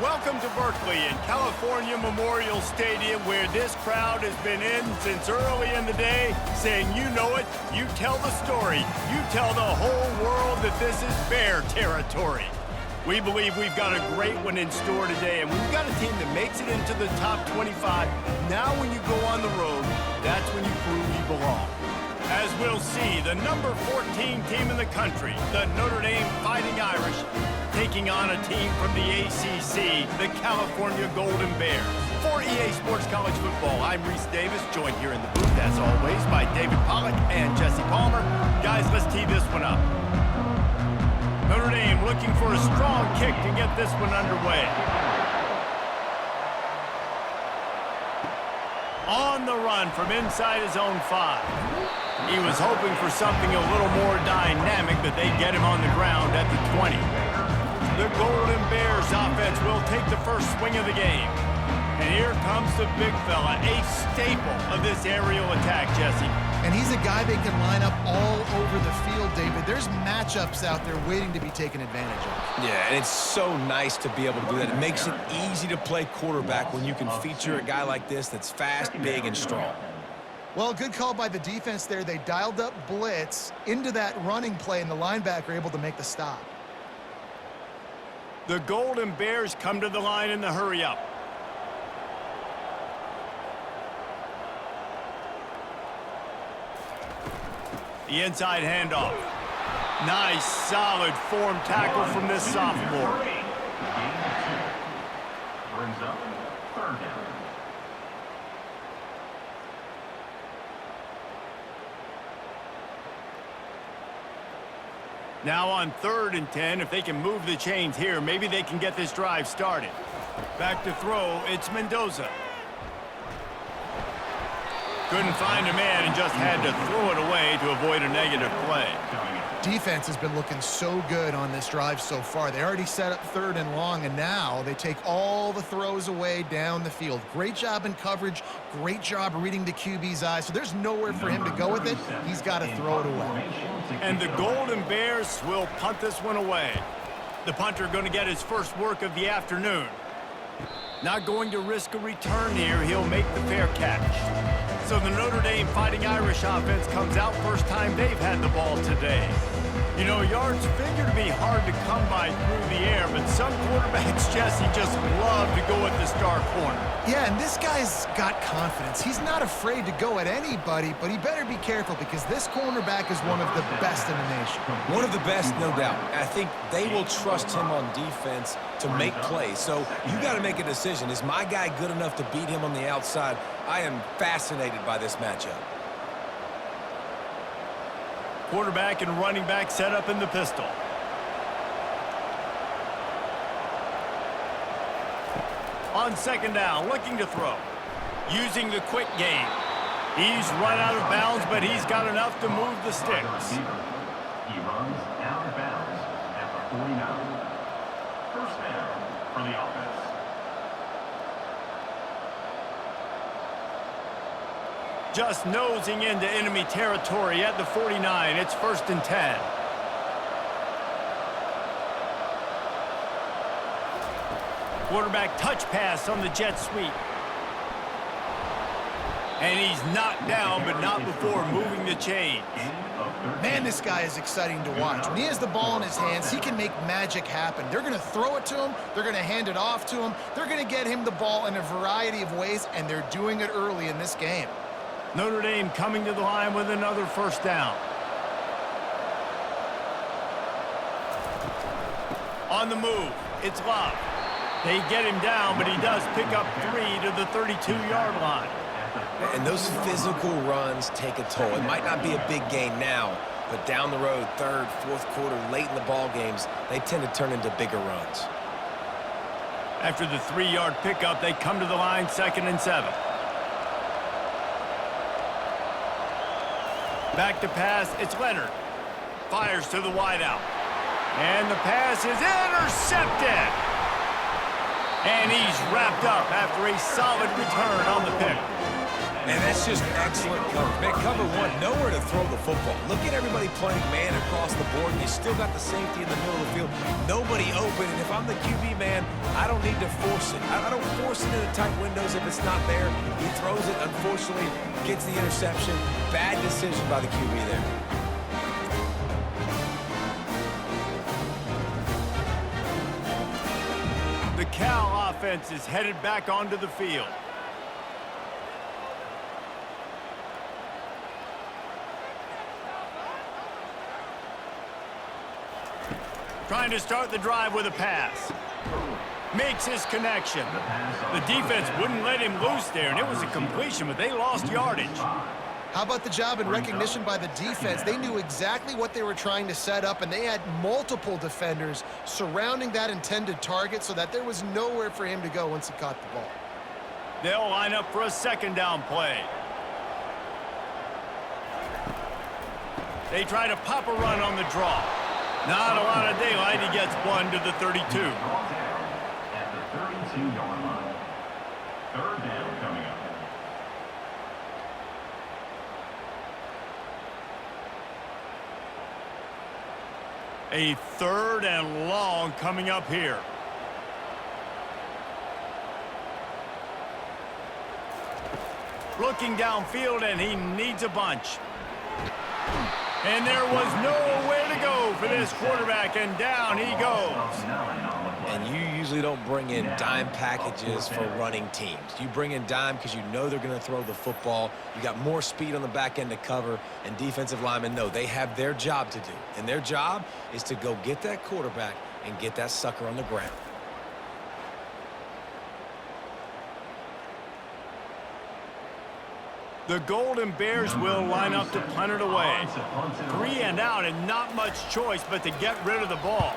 Welcome to Berkeley and California Memorial Stadium, where this crowd has been in since early in the day, saying you know it, you tell the story, you tell the whole world that this is Bear territory. We believe we've got a great one in store today, and we've got a team that makes it into the top 25. Now when you go on the road, that's when you prove you belong. As we'll see, the number 14 team in the country, the Notre Dame Fighting Irish, taking on a team from the ACC, the California Golden Bears. For EA Sports College Football, I'm Reese Davis, joined here in the booth, as always, by David Pollack and Jesse Palmer. Guys, let's tee this one up. Notre Dame looking for a strong kick to get this one underway. On the run from inside his own 5. He was hoping for something a little more dynamic, but they get him on the ground at the 20. The Golden Bears offense will take the first swing of the game. And here comes the big fella, a staple of this aerial attack, Jesse. And he's a guy they can line up all over the field, David. There's matchups out there waiting to be taken advantage of. Yeah, and it's so nice to be able to do that. It makes it easy to play quarterback when you can feature a guy like this that's fast, big, and strong. Well, good call by the defense there. They dialed up blitz into that running play, and the linebacker able to make the stop. The Golden Bears come to the line in the hurry-up. The inside handoff. Nice, solid form tackle from this sophomore. Brings up third down. Now on 3rd and 10, if they can move the chains here, maybe they can get this drive started. Back to throw, it's Mendoza. Couldn't find a man and just had to throw it away to avoid a negative play. Defense has been looking so good on this drive so far. They already set up 3rd and long, and now they take all the throws away down the field. Great job in coverage, great job reading the QB's eyes, so there's nowhere for him to go with it. He's got to throw it away. And the Golden Bears will punt this one away. The punter going to get his first work of the afternoon. Not going to risk a return here. He'll make the fair catch. So the Notre Dame Fighting Irish offense comes out first time they've had the ball today. You know, yards figure to be hard to come by through the air, but some quarterbacks, Jesse, just love to go at the star corner. Yeah, and this guy's got confidence. He's not afraid to go at anybody, but he better be careful because this cornerback is one of the best in the nation. One of the best, no doubt. I think they will trust him on defense to make plays. So you got to make a decision. Is my guy good enough to beat him on the outside? I am fascinated by this matchup. Quarterback and running back set up in the pistol. On 2nd down, looking to throw. Using the quick game. He's run out of bounds, but he's got enough to move the sticks. He runs out of bounds at the 49. First down for the offense. Just nosing into enemy territory at the 49. It's 1st and 10. Quarterback touch pass on the jet sweep. And he's knocked down, but not before moving the chains. Man, this guy is exciting to watch. When he has the ball in his hands, he can make magic happen. They're going to throw it to him. They're going to hand it off to him. They're going to get him the ball in a variety of ways, and they're doing it early in this game. Notre Dame coming to the line with another first down. On the move, it's Love. They get him down, but he does pick up 3 to the 32-yard line. And those physical runs take a toll. It might not be a big gain now, but down the road, 3rd, 4th quarter, late in the ball games, they tend to turn into bigger runs. After the 3-yard pickup, they come to the line 2nd and 7. Back to pass, it's Leonard. Fires to the wideout. And the pass is intercepted. And he's wrapped up after a solid return on the pick. And that's just excellent coverage. Man, cover one, nowhere to throw the football. Look at everybody playing man across the board, and you still got the safety in the middle of the field. Nobody open, and if I'm the QB, man, I don't need to force it. I don't force it into tight windows if it's not there. He throws it, unfortunately, gets the interception. Bad decision by the QB there. The Cal offense is headed back onto the field. Trying to start the drive with a pass. Makes his connection. The defense wouldn't let him loose there, and it was a completion, but they lost yardage. How about the job and recognition by the defense? They knew exactly what they were trying to set up, and they had multiple defenders surrounding that intended target so that there was nowhere for him to go once he caught the ball. They'll line up for a second down play. They try to pop a run on the draw. Not a lot of daylight. He gets one to the 32. At the 32-yard line. Third down coming up. A third and long coming up here. Looking downfield, and he needs a bunch. And there was nowhere to go for this quarterback, and down he goes. And you usually don't bring in dime packages for running teams. You bring in dime because you know they're going to throw the football. You got more speed on the back end to cover, and defensive linemen know they have their job to do. And their job is to go get that quarterback and get that sucker on the ground. The Golden Bears will line up to punt it away. 3 and out, and not much choice but to get rid of the ball.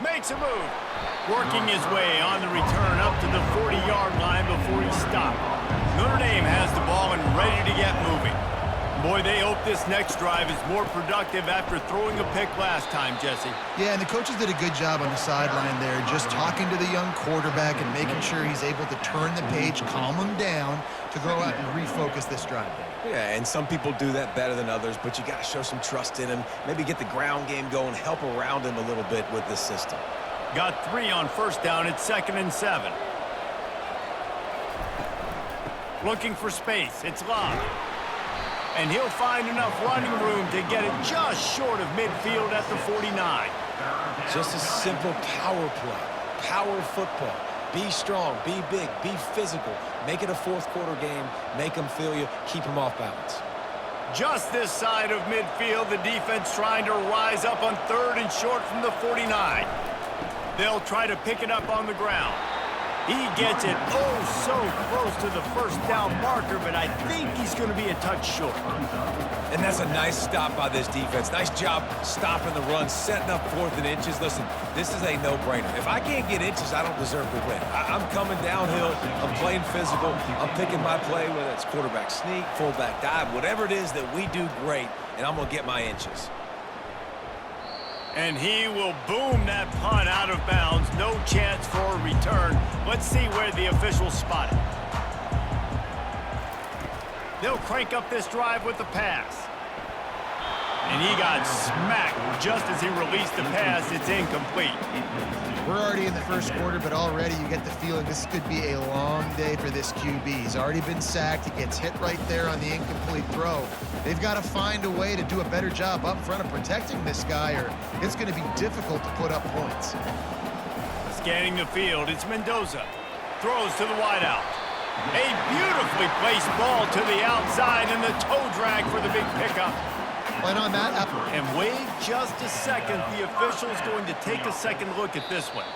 Makes a move. Working his way on the return up to the 40-yard line before he stopped. Notre Dame has the ball and ready to get moving. Boy, they hope this next drive is more productive after throwing a pick last time, Jesse. Yeah, and the coaches did a good job on the sideline there, just talking to the young quarterback and making sure he's able to turn the page, calm him down to go out and refocus this drive. Yeah, and some people do that better than others, but you got to show some trust in him, maybe get the ground game going, help around him a little bit with this system. Got 3 on first down. It's 2nd and 7. Looking for space. It's locked. And he'll find enough running room to get it just short of midfield at the 49. Just a simple power play, power football. Be strong, be big, be physical. Make it a fourth quarter game. Make them feel you. Keep them off balance. Just this side of midfield, the defense trying to rise up on 3rd and short from the 49. They'll try to pick it up on the ground. He gets it so close to the first down marker, but I think he's going to be a touch short. And that's a nice stop by this defense. Nice job stopping the run, setting up 4th and inches. Listen, this is a no-brainer. If I can't get inches, I don't deserve to win. I'm coming downhill. I'm playing physical. I'm picking my play, whether it's quarterback sneak, fullback dive, whatever it is that we do great, and I'm going to get my inches. And he will boom that punt out of bounds. No chance for a return. Let's see where the officials spot it. They'll crank up this drive with the pass. And he got smacked just as he released the pass. It's incomplete. We're already in the first quarter, but already you get the feeling this could be a long day for this QB. He's already been sacked. He gets hit right there on the incomplete throw. They've got to find a way to do a better job up front of protecting this guy, or it's going to be difficult to put up points. Scanning the field, it's Mendoza. Throws to the wideout. A beautifully placed ball to the outside, and the toe drag for the big pickup. And on that, and wait just a second. The official's going to take a second look at this one.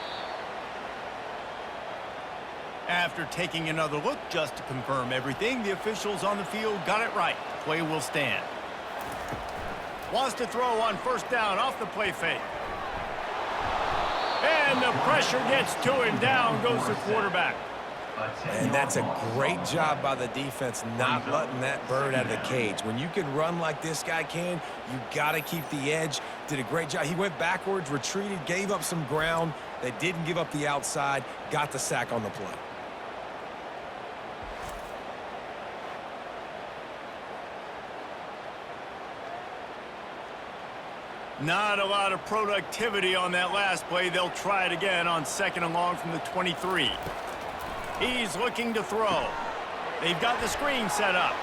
After taking another look just to confirm everything, the officials on the field got it right. Play will stand. Wants to throw on first down off the play fake. And the pressure gets to him. Down goes the quarterback. And that's a great job by the defense not letting that bird out of the cage. When you can run like this guy can, you got to keep the edge. Did a great job. He went backwards, retreated, gave up some ground. They didn't give up the outside, got the sack on the play. Not a lot of productivity on that last play. They'll try it again on 2nd and long from the 23. He's looking to throw. They've got the screen set up.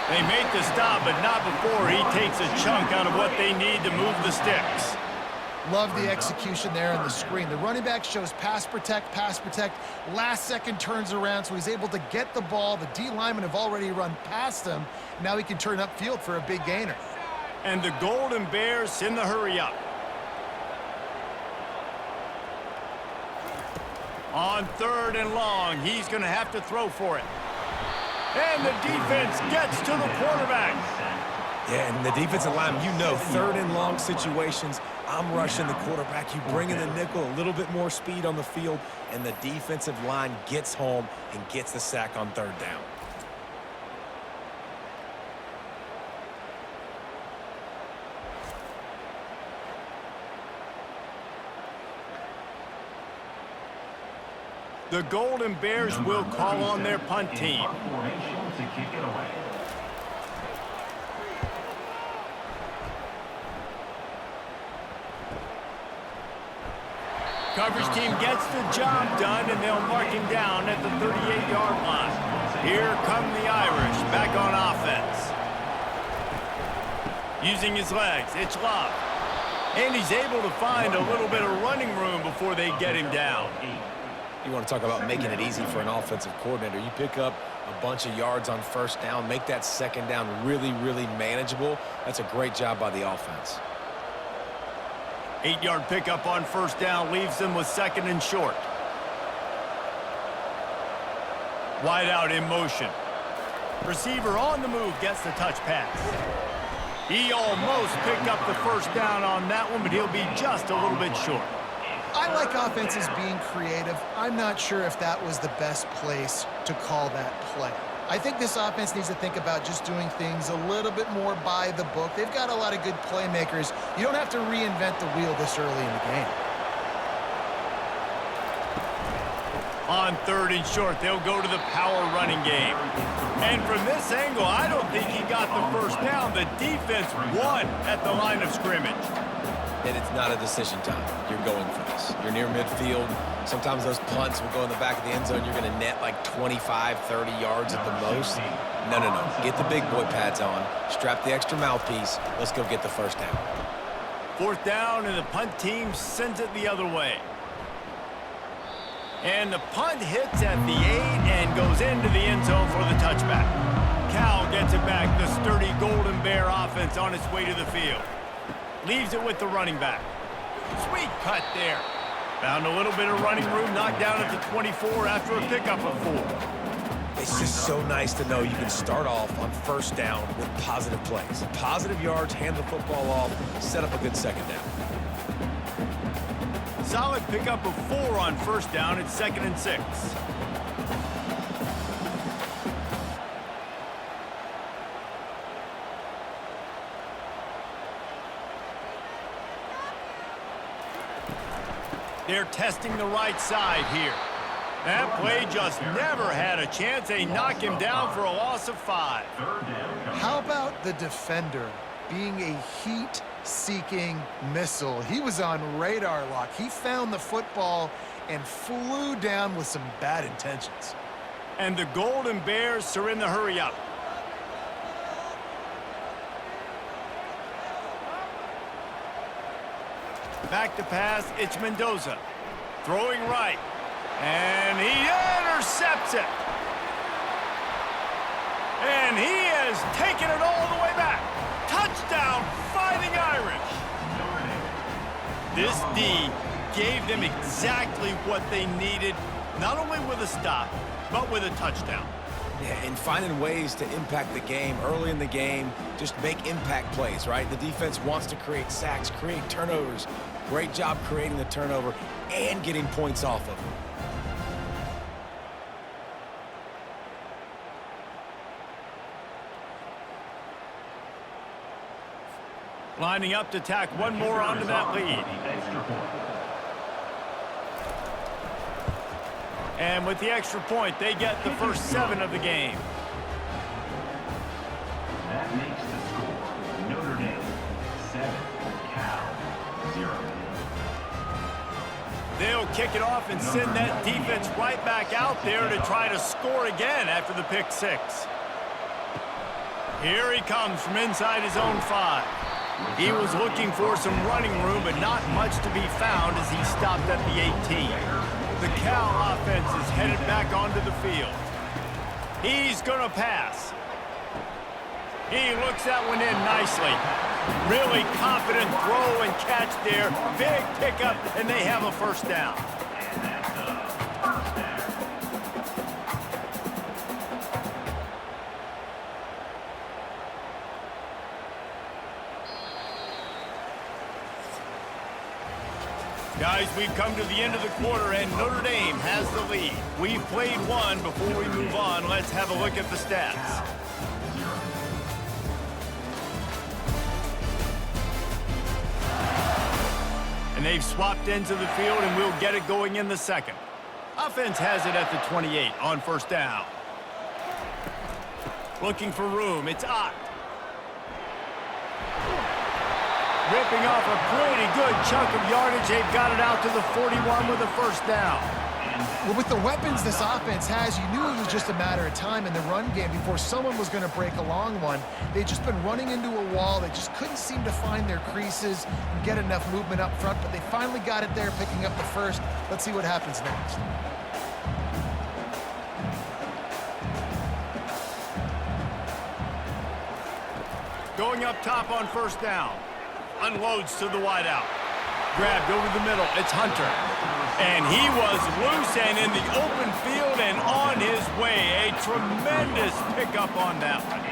They make the stop, but not before he takes a chunk out of what they need to move the sticks. Love the execution there on the screen. The running back shows pass protect, last second turns around, so he's able to get the ball. The D linemen have already run past him. Now he can turn upfield for a big gainer. And the Golden Bears in the hurry up. On 3rd and long, he's going to have to throw for it. And the defense gets to the quarterback. Yeah, and the defensive line, you know, 3rd and long situations, I'm rushing the quarterback. You bring in the nickel, a little bit more speed on the field, and the defensive line gets home and gets the sack on 3rd down. The Golden Bears will call on their punt team. Coverage team gets the job done, and they'll mark him down at the 38-yard line. Here come the Irish back on offense. Using his legs, it's Love. And he's able to find a little bit of running room before they get him down. You want to talk about making it easy for an offensive coordinator. You pick up a bunch of yards on 1st down, make that 2nd down really, really manageable. That's a great job by the offense. 8-yard pickup on 1st down leaves them with 2nd and short. Wide out in motion. Receiver on the move gets the touch pass. He almost picked up the 1st down on that one, but he'll be just a little bit short. I like offenses being creative. I'm not sure if that was the best place to call that play. I think this offense needs to think about just doing things a little bit more by the book. They've got a lot of good playmakers. You don't have to reinvent the wheel this early in the game. On 3rd and short, they'll go to the power running game. And from this angle, I don't think he got the 1st down. The defense won at the line of scrimmage. And it's not a decision time. You're going for this. You're near midfield. Sometimes those punts will go in the back of the end zone. You're going to net like 25, 30 yards at the most. No. Get the big boy pads on. Strap the extra mouthpiece. Let's go get the 1st down. 4th down, and the punt team sends it the other way. And the punt hits at the 8 and goes into the end zone for the touchback. Cal gets it back. The sturdy Golden Bear offense on its way to the field. Leaves it with the running back. Sweet cut there. Found a little bit of running room, knocked down at the 24 after a pickup of 4. It's just so nice to know you can start off on 1st down with positive plays. Positive yards, hand the football off, set up a good 2nd down. Solid pickup of 4 on 1st down. It's 2nd and 6. They're testing the right side here. That play just never had a chance. They knock him down for a loss of 5. How about the defender being a heat-seeking missile? He was on radar lock. He found the football and flew down with some bad intentions. And the Golden Bears are in the hurry up. Back to pass, it's Mendoza. Throwing right. And he intercepts it. And he has taken it all the way back. Touchdown, Fighting Irish. This D gave them exactly what they needed, not only with a stop, but with a touchdown. Yeah, and finding ways to impact the game early in the game, just make impact plays, right? The defense wants to create sacks, create turnovers. Great job creating the turnover and getting points off of it. Lining up to tack one more onto that lead. And with the extra point, they get the first 7 of the game. That makes the score Notre Dame 7, Cal 0. They'll kick it off and send that defense right back out there to try to score again after the pick 6. Here he comes from inside his own 5. He was looking for some running room, but not much to be found as he stopped at the 18. The Cal offense is headed back onto the field. He's going to pass. He looks that one in nicely. Really confident throw and catch there. Big pickup, and they have a first down. Guys, we've come to the end of the quarter, and Notre Dame has the lead. We've played one. Before we move on, let's have a look at the stats. And they've swapped into the field, and we'll get it going in the second. Offense has it at the 28 on first down. Looking for room. It's Ott. Ripping off a pretty good chunk of yardage. They've got it out to the 41 with a first down. Well, with the weapons this offense has, you knew it was just a matter of time in the run game before someone was going to break a long one. They'd just been running into a wall. They just couldn't seem to find their creases and get enough movement up front, but they finally got it there, picking up the first. Let's see what happens next. Going up top on first down. Unloads to the wideout. Grabbed over the middle. It's Hunter. And he was loose and in the open field and on his way. A tremendous pickup on that one.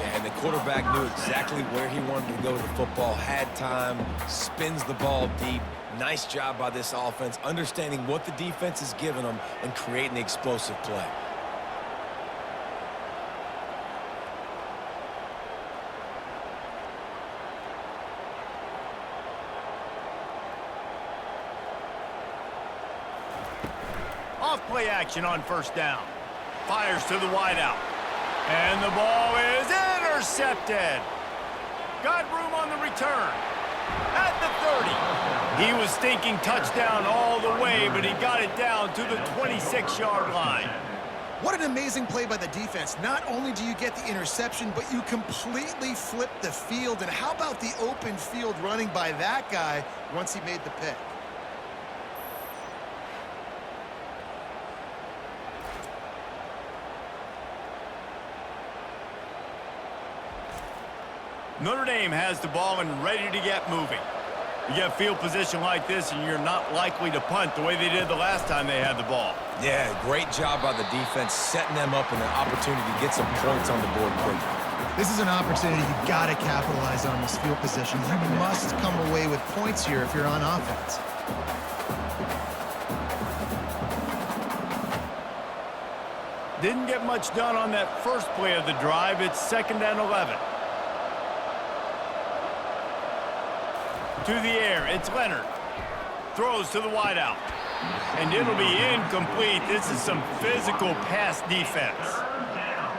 Yeah, and the quarterback knew exactly where he wanted to go with the football. Had time. Spins the ball deep. Nice job by this offense, understanding what the defense is giving them and creating the explosive play. Off-play action on first down. Fires to the wideout. And the ball is intercepted. Got room on the return. At the 30. He was thinking touchdown all the way, but he got it down to the 26-yard line. What an amazing play by the defense. Not only do you get the interception, but you completely flip the field. And how about the open field running by that guy once he made the pick? Notre Dame has the ball and ready to get moving. You get field position like this, and you're not likely to punt the way they did the last time they had the ball. Yeah, great job by the defense, setting them up in an opportunity to get some points on the board quickly. This is an opportunity you've got to capitalize on this field position. You must come away with points here if you're on offense. Didn't get much done on that first play of the drive. It's 2nd and 11. To the air, it's Leonard. Throws to the wideout. And it'll be incomplete. This is some physical pass defense.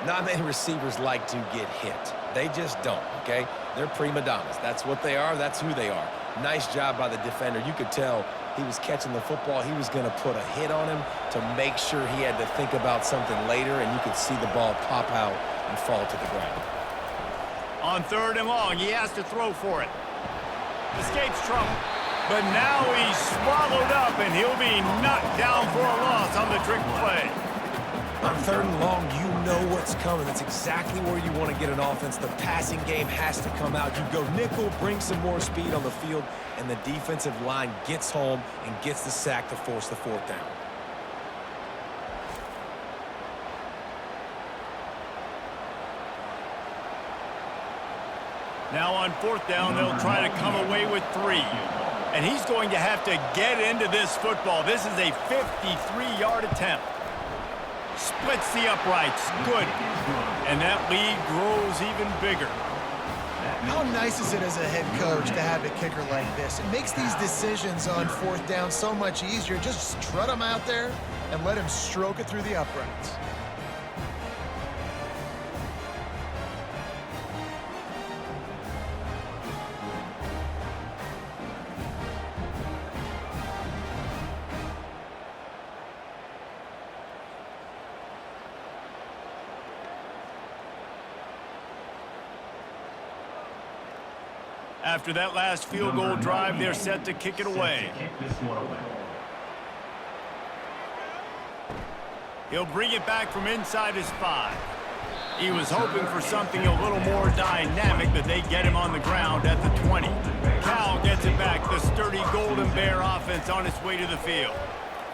Not many receivers like to get hit. They just don't, okay? They're prima donnas. That's what they are. That's who they are. Nice job by the defender. You could tell he was catching the football. He was going to put a hit on him to make sure he had to think about something later, and you could see the ball pop out and fall to the ground. On 3rd and long, he has to throw for it. Escapes trouble. But now he's swallowed up, and he'll be knocked down for a loss on the trick play. On 3rd and long, you know what's coming. That's exactly where you want to get an offense. The passing game has to come out. You go nickel, bring some more speed on the field, and the defensive line gets home and gets the sack to force the 4th down. Now on 4th down, they'll try to come away with 3. And he's going to have to get into this football. This is a 53-yard attempt. Splits the uprights. Good. And that lead grows even bigger. How nice is it as a head coach to have a kicker like this? It makes these decisions on fourth down so much easier. Just strut him out there and let him stroke it through the uprights. After that last field goal drive, they're set to kick it away. He'll bring it back from inside his 5. He was hoping for something a little more dynamic, but they get him on the ground at the 20. Cal gets it back, the sturdy Golden Bear offense on its way to the field.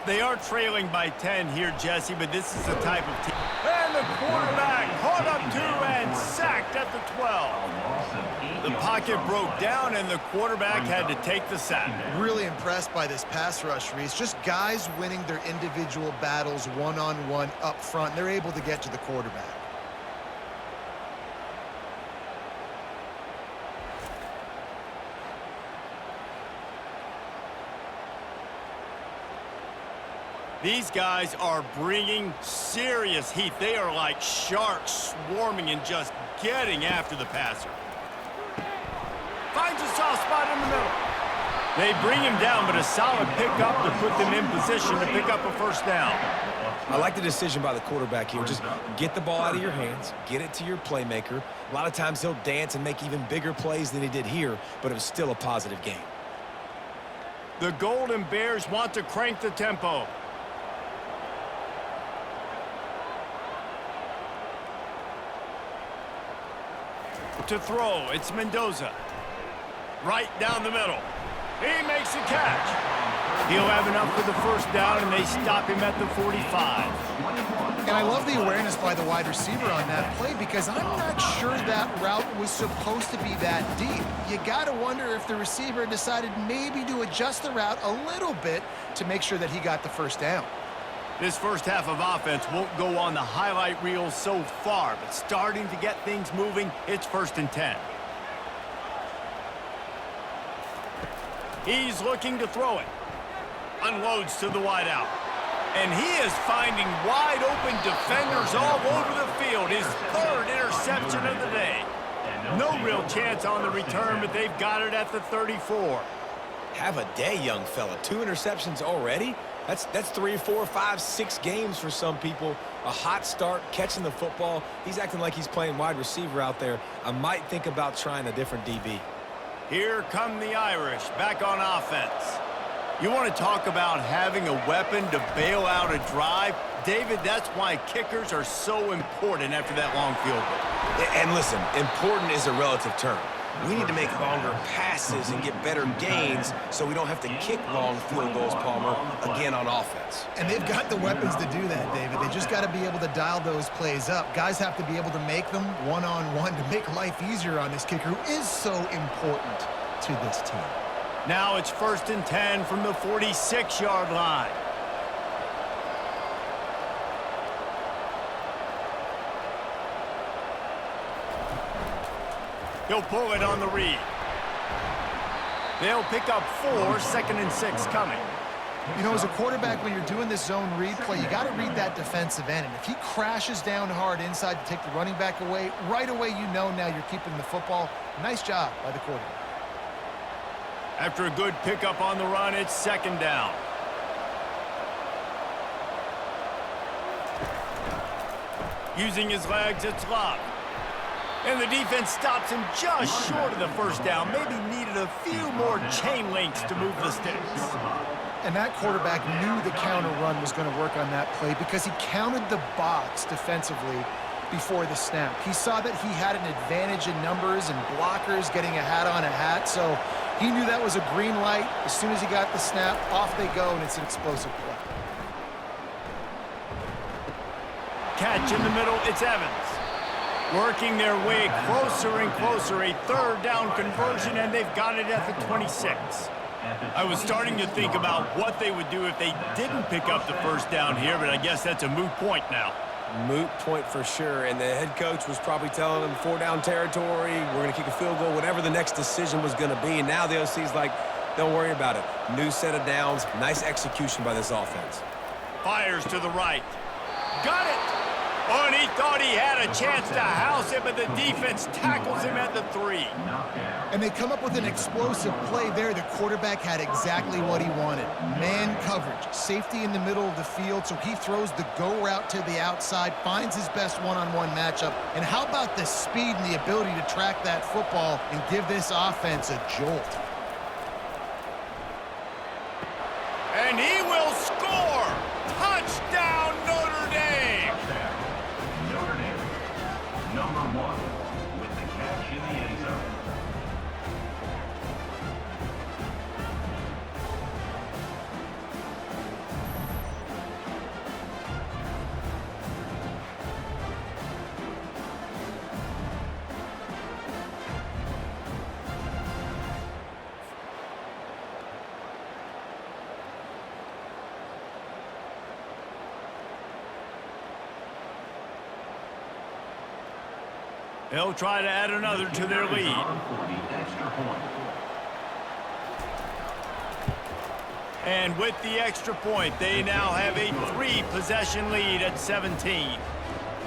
They are trailing by 10 here, Jesse, but this is the type of team. And the quarterback caught up to and sacked at the 12. The pocket broke down, and the quarterback had to take the sack. Really impressed by this pass rush, Reese. Just guys winning their individual battles one-on-one up front. They're able to get to the quarterback. These guys are bringing serious heat. They are like sharks swarming and just getting after the passer. Finds a soft spot in the middle. They bring him down, but a solid pickup to put them in position to pick up a first down. I like the decision by the quarterback here. Just get the ball out of your hands, get it to your playmaker. A lot of times he'll dance and make even bigger plays than he did here, but it was still a positive game. The Golden Bears want to crank the tempo. To throw, it's Mendoza. Right down the middle. He makes a catch. He'll have enough for the first down, and they stop him at the 45. And I love the awareness by the wide receiver on that play because I'm not sure that route was supposed to be that deep. You got to wonder if the receiver decided maybe to adjust the route a little bit to make sure that he got the first down. This first half of offense won't go on the highlight reel so far, but starting to get things moving, it's 1st and 10. He's looking to throw it. Unloads to the wideout. And he is finding wide open defenders all over the field. His 3rd interception of the day. No real chance on the return, but they've got it at the 34. Have a day, young fella. 2 interceptions already? That's 3, 4, 5, 6 games for some people. A hot start, catching the football. He's acting like he's playing wide receiver out there. I might think about trying a different DB. Here come the Irish, back on offense. You want to talk about having a weapon to bail out a drive? David, that's why kickers are so important after that long field goal. And listen, important is a relative term. We need to make longer passes and get better gains so we don't have to kick long field goals, Palmer, again on offense. And they've got the weapons to do that, David. They just got to be able to dial those plays up. Guys have to be able to make them one-on-one to make life easier on this kicker who is so important to this team. Now it's 1st and 10 from the 46-yard line. He'll pull it on the read. They'll pick up 4, 2nd and 6 coming. You know, as a quarterback, when you're doing this zone read play, you got to read that defensive end. And if he crashes down hard inside to take the running back away, right away you know now you're keeping the football. Nice job by the quarterback. After a good pickup on the run, it's 2nd down. Using his legs, it's Love. And the defense stops him just short of the first down. Maybe needed a few more chain links to move the sticks. And that quarterback knew the counter run was going to work on that play because he counted the box defensively before the snap. He saw that he had an advantage in numbers and blockers getting a hat on a hat, so he knew that was a green light. As soon as he got the snap, off they go, and it's an explosive play. Catch in the middle, it's Evans. Working their way closer and closer, a 3rd down conversion, and they've got it at the 26. I was starting to think about what they would do if they didn't pick up the first down here, but I guess that's a moot point now. moot point for sure, and the head coach was probably telling them 4-down territory, we're going to kick a field goal, whatever the next decision was going to be. And now the OC's like, don't worry about it. New set of downs, nice execution by this offense. Fires to the right. Got it! Oh, and he thought he had a chance to house him, but the defense tackles him at the 3. And they come up with an explosive play there. The quarterback had exactly what he wanted. Man coverage, safety in the middle of the field, so he throws the go route to the outside, finds his best one-on-one matchup. And how about the speed and the ability to track that football and give this offense a jolt? And he will score! Touchdown, Notre Dame! Notre Dame, number 1, with the catch in the end zone. They'll try to add another to their lead. And with the extra point, they now have a 3-possession lead at 17.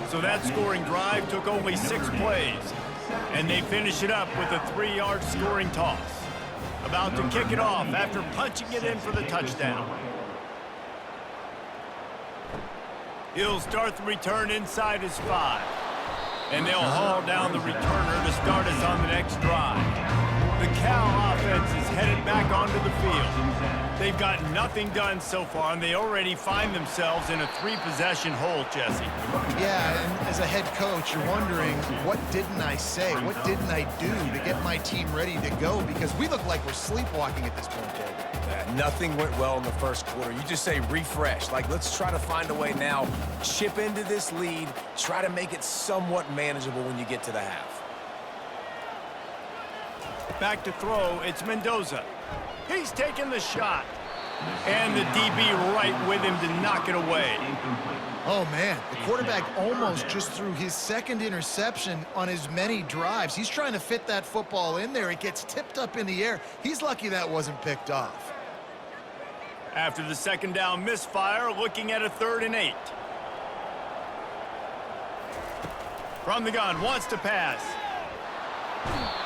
So that scoring drive took only 6 plays. And they finish it up with a 3-yard scoring toss. About to kick it off after punching it in for the touchdown. He'll start the return inside his 5. And they'll haul down the returner to start us on the next drive. The Cal offense is headed back onto the field. They've got nothing done so far, and they already find themselves in a 3-possession hole, Jesse. Yeah, and as a head coach, you're wondering, what didn't I say? What didn't I do to get my team ready to go? Because we look like we're sleepwalking at this point, David. Nothing went well in the first quarter. You just say refresh. Like, let's try to find a way now. Chip into this lead. Try to make it somewhat manageable when you get to the half. Back to throw, it's Mendoza. He's taking the shot. And the DB right with him to knock it away. Oh, man, the quarterback almost just threw his second interception on as many drives. He's trying to fit that football in there. It gets tipped up in the air. He's lucky that wasn't picked off. After the second down misfire, looking at a 3rd and 8. From the gun, wants to pass.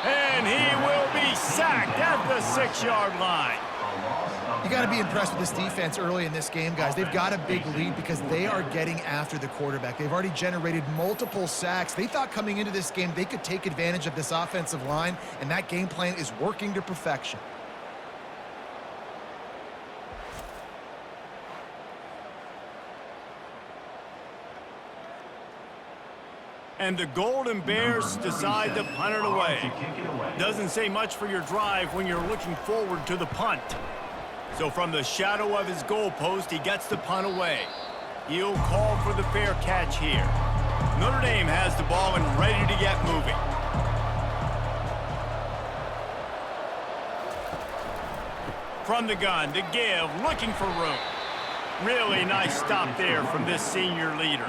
And he will be sacked at the 6-yard line. You got to be impressed with this defense early in this game, guys. They've got a big lead because they are getting after the quarterback. They've already generated multiple sacks. They thought coming into this game they could take advantage of this offensive line, and that game plan is working to perfection. And the Golden Bears decide to punt it away. Doesn't say much for your drive when you're looking forward to the punt. So from the shadow of his goalpost, he gets the punt away. He'll call for the fair catch here. Notre Dame has the ball and ready to get moving. From the gun, to give, looking for room. Really nice stop there from this senior leader.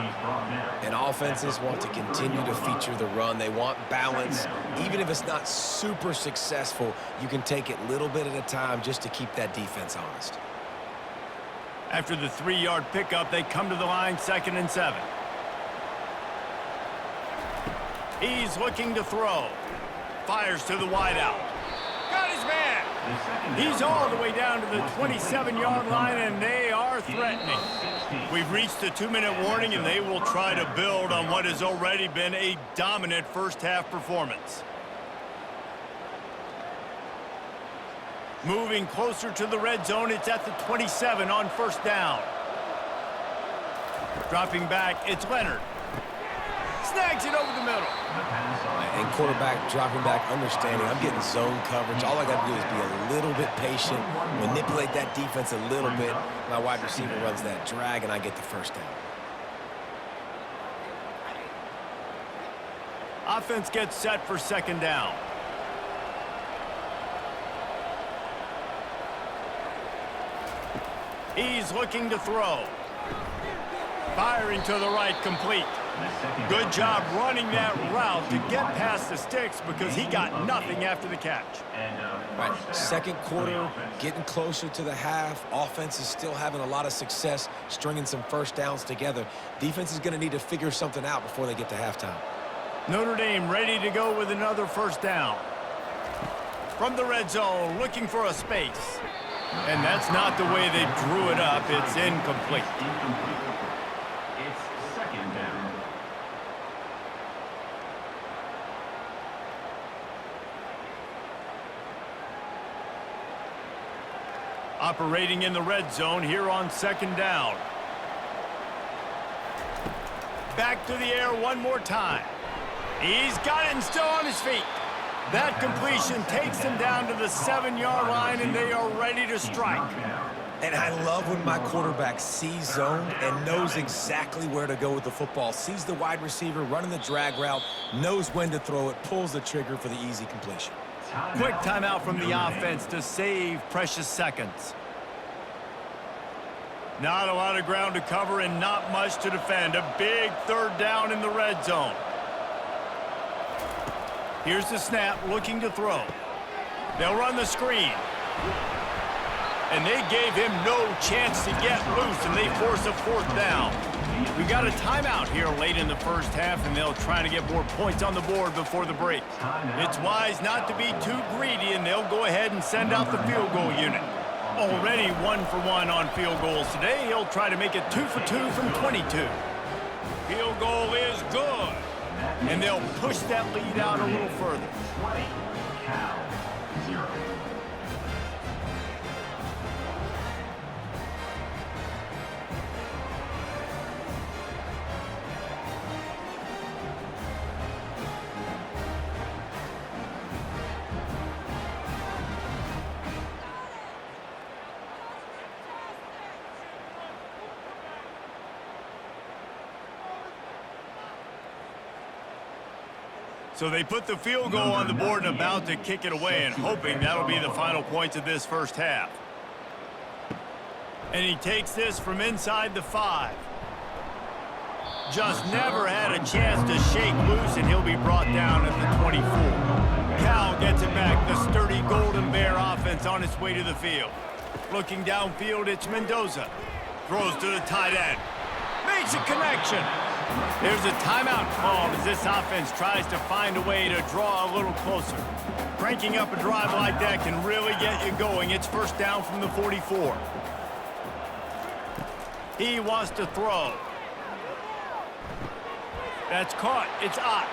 And offenses want to continue to feature the run. They want balance. Even if it's not super successful, you can take it little bit at a time just to keep that defense honest. After the 3-yard pickup, they come to the line 2nd and 7. He's looking to throw. Fires to the wideout. Got his man. He's all the way down to the 27-yard line, and they are threatening. We've reached the 2-minute warning, and they will try to build on what has already been a dominant first-half performance. Moving closer to the red zone, it's at the 27 on 1st down. Dropping back, it's Leonard. Snags it over the middle. And quarterback dropping back, understanding I'm getting zone coverage. All I got to do is be a little bit patient, manipulate that defense a little bit. My wide receiver runs that drag, and I get the 1st down. Offense gets set for 2nd down. He's looking to throw. Firing to the right, complete. Good job running that route to get past the sticks because he got nothing after the catch. Right, second quarter, getting closer to the half. Offense is still having a lot of success stringing some first downs together. Defense is going to need to figure something out before they get to halftime. Notre Dame ready to go with another first down. From the red zone, looking for a space. And that's not the way they drew it up. It's incomplete. It's second down. Operating in the red zone here on second down. Back to the air one more time. He's got it and still on his feet. That completion takes them down to the 7-yard line, and they are ready to strike. And I love when my quarterback sees zone and knows exactly where to go with the football. Sees the wide receiver running the drag route, knows when to throw it, pulls the trigger for the easy completion. Quick timeout from the offense to save precious seconds. Not a lot of ground to cover and not much to defend. A big third down in the red zone. Here's the snap, looking to throw. They'll run the screen. And they gave him no chance to get loose, and they force a fourth down. We got a timeout here late in the first half, and they'll try to get more points on the board before the break. It's wise not to be too greedy, and they'll go ahead and send out the field goal unit. Already 1 for 1 on field goals today. He'll try to make it 2 for 2 from 22. Field goal is good. And they'll push that lead out a little further. 20. Cal 0. So they put the field goal on the board and about to kick it away, and hoping that'll be the final points of this first half. And he takes this from inside the 5. Just never had a chance to shake loose, and he'll be brought down at the 24. Cal gets it back. The sturdy Golden Bear offense on its way to the field. Looking downfield, it's Mendoza. Throws to the tight end. Makes a connection. There's a timeout called as this offense tries to find a way to draw a little closer. Cranking up a drive like that can really get you going. It's first down from the 44. He wants to throw. That's caught. It's out.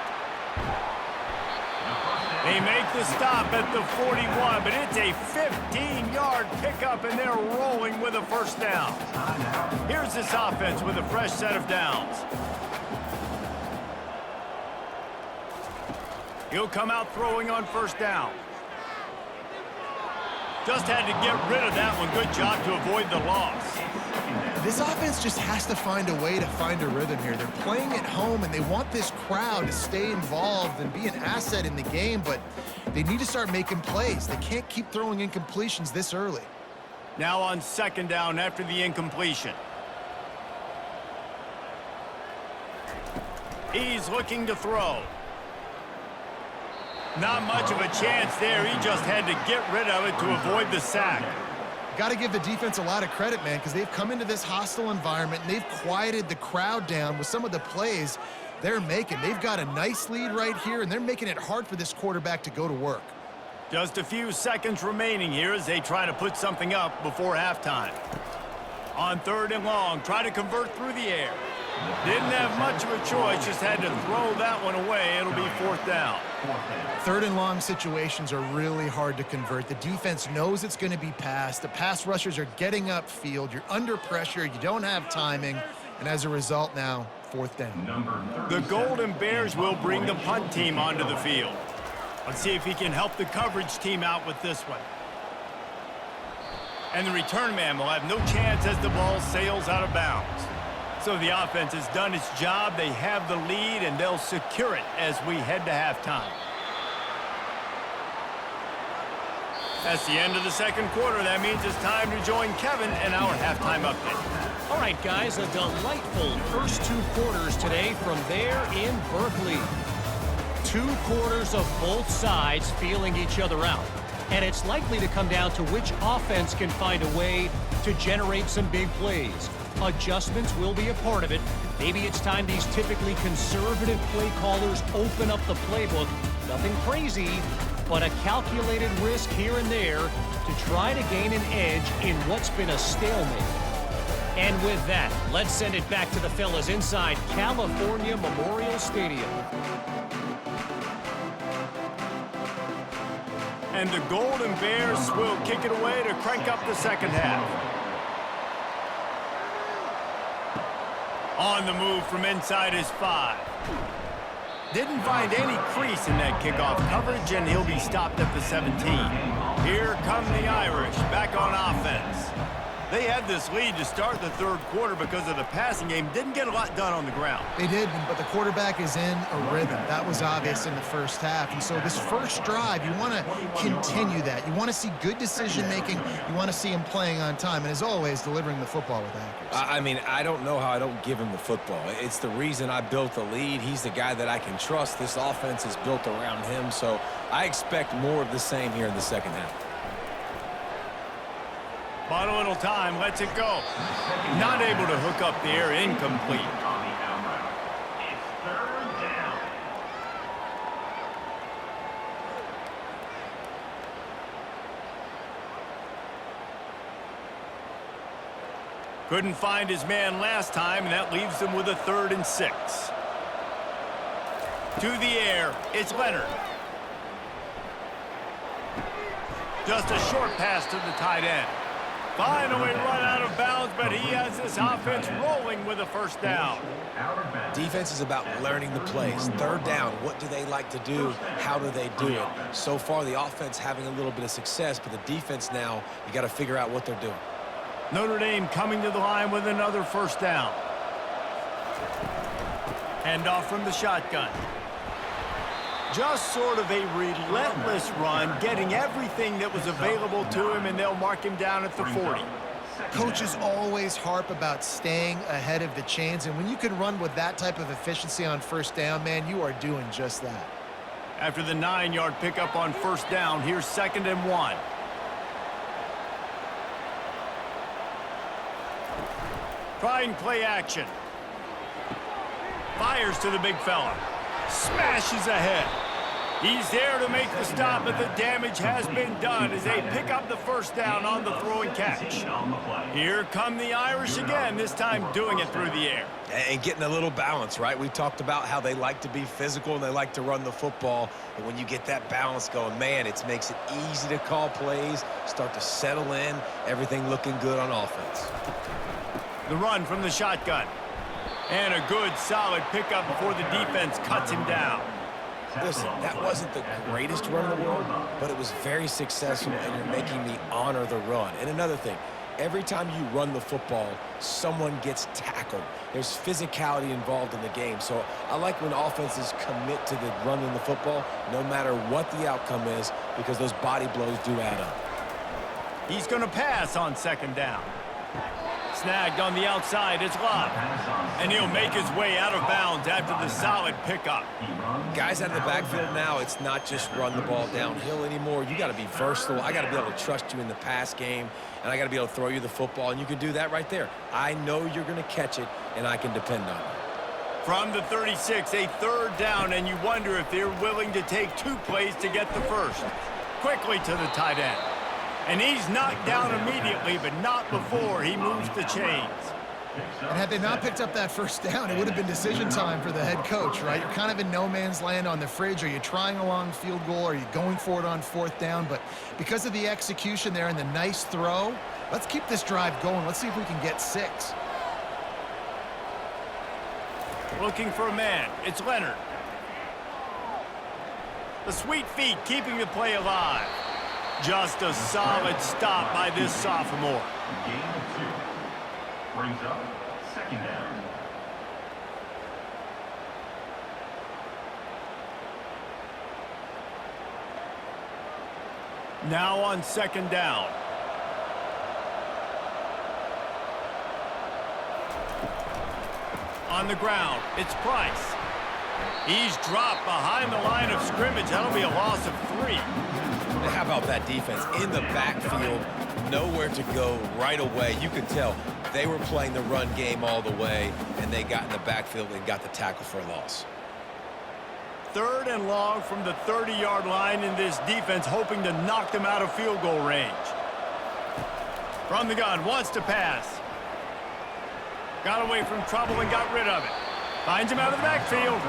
They make the stop at the 41, but it's a 15-yard pickup, and they're rolling with a first down. Here's this offense with a fresh set of downs. He'll come out throwing on first down. Just had to get rid of that one. Good job to avoid the loss. This offense just has to find a way to find a rhythm here. They're playing at home, and they want this crowd to stay involved and be an asset in the game, but they need to start making plays. They can't keep throwing incompletions this early. Now on second down after the incompletion. He's looking to throw. Not much of a chance there. He just had to get rid of it to avoid the sack. Got to give the defense a lot of credit, man, because they've come into this hostile environment and they've quieted the crowd down with some of the plays they're making. They've got a nice lead right here, and they're making it hard for this quarterback to go to work. Just a few seconds remaining here as they try to put something up before halftime. On third and long, try to convert through the air. Didn't have much of a choice, just had to throw that one away. It'll be fourth down. Third and long situations are really hard to convert. The defense knows it's going to be passed. The pass rushers are getting upfield. You're under pressure. You don't have timing. And as a result now, fourth down. The Golden Bears will bring the punt team onto the field. Let's see if he can help the coverage team out with this one. And the return man will have no chance as the ball sails out of bounds. So the offense has done its job. They have the lead, and they'll secure it as we head to halftime. That's the end of the second quarter. That means it's time to join Kevin in our halftime update. All right, guys, a delightful first 2 quarters today from there in Berkeley. 2 quarters of both sides feeling each other out. And it's likely to come down to which offense can find a way to generate some big plays. Adjustments will be a part of it. Maybe it's time these typically conservative play callers open up the playbook. Nothing crazy, but a calculated risk here and there to try to gain an edge in what's been a stalemate. And with that, let's send it back to the fellas inside California Memorial Stadium. And the Golden Bears will kick it away to crank up the second half. On the move from inside his 5. Didn't find any crease in that kickoff coverage, and he'll be stopped at the 17. Here come the Irish back on offense. They had this lead to start the third quarter because of the passing game. Didn't get a lot done on the ground. They did, but the quarterback is in a rhythm. That was obvious in the first half. And so this first drive, you want to continue that. You want to see good decision-making. You want to see him playing on time. And as always, delivering the football with accuracy. I mean, I don't know how I don't give him the football. It's the reason I built the lead. He's the guy that I can trust. This offense is built around him. So I expect more of the same here in the second half. Bought a little time, lets it go. Not able to hook up the air, incomplete. It's third down. Couldn't find his man last time, and that leaves him with a 3rd and 6. To the air, it's Leonard. Just a short pass to the tight end. Finally run out of bounds, but he has this offense rolling with a first down. Defense is about learning the plays. Third down, what do they like to do? How do they do it? So far, the offense having a little bit of success, but the defense now, you got to figure out what they're doing. Notre Dame coming to the line with another first down. Handoff from the shotgun. Just sort of a relentless run, getting everything that was available to him, and they'll mark him down at the 40. Coaches always harp about staying ahead of the chains, and when you can run with that type of efficiency on first down, man, you are doing just that. After the 9-yard pickup on first down, here's 2nd and 1. Trying play action. Fires to the big fella. Smashes ahead. He's there to make the stop, but the damage has been done as they pick up the first down on the throw and catch. Here come the Irish again, this time doing it through the air. And getting a little balance, right? We talked about how they like to be physical and they like to run the football. And when you get that balance going, man, it makes it easy to call plays, start to settle in, everything looking good on offense. The run from the shotgun. And a good, solid pickup before the defense cuts him down. Listen, that wasn't the greatest run in the world, but it was very successful, and you're making me honor the run. And another thing, every time you run the football, someone gets tackled. There's physicality involved in the game. So I like when offenses commit to the running the football, no matter what the outcome is, because those body blows do add up. He's going to pass on 2nd down. Snagged on the outside, it's Love. And he'll make his way out of bounds after the solid pickup. Guys out of the backfield now, it's not just run the ball downhill anymore. You got to be versatile. I got to be able to trust you in the pass game, and I got to be able to throw you the football, and you can do that right there. I know you're going to catch it, and I can depend on it. From the 36, a 3rd down, and you wonder if they're willing to take 2 plays to get the first. Quickly to the tight end. And he's knocked down immediately, but not before he moves the chains. And had they not picked up that first down, it would have been decision time for the head coach, right? You're kind of in no man's land on the fridge. Are you trying a long field goal? Are you going for it on 4th down? But because of the execution there and the nice throw, let's keep this drive going. Let's see if we can get 6. Looking for a man. It's Leonard. The sweet feet keeping the play alive. Just a solid stop by this sophomore. Gain of 2. Brings up 2nd down. Now on second down. On the ground, it's Price. He's dropped behind the line of scrimmage. That'll be a loss of 3. How about that defense in the backfield? Nowhere to go right away. You could tell they were playing the run game all the way, and they got in the backfield and got the tackle for a loss. 3rd and long from the 30-yard line, in this defense hoping to knock them out of field goal range. From the gun, wants to pass. Got away from trouble and got rid of it. Finds him out of the backfield.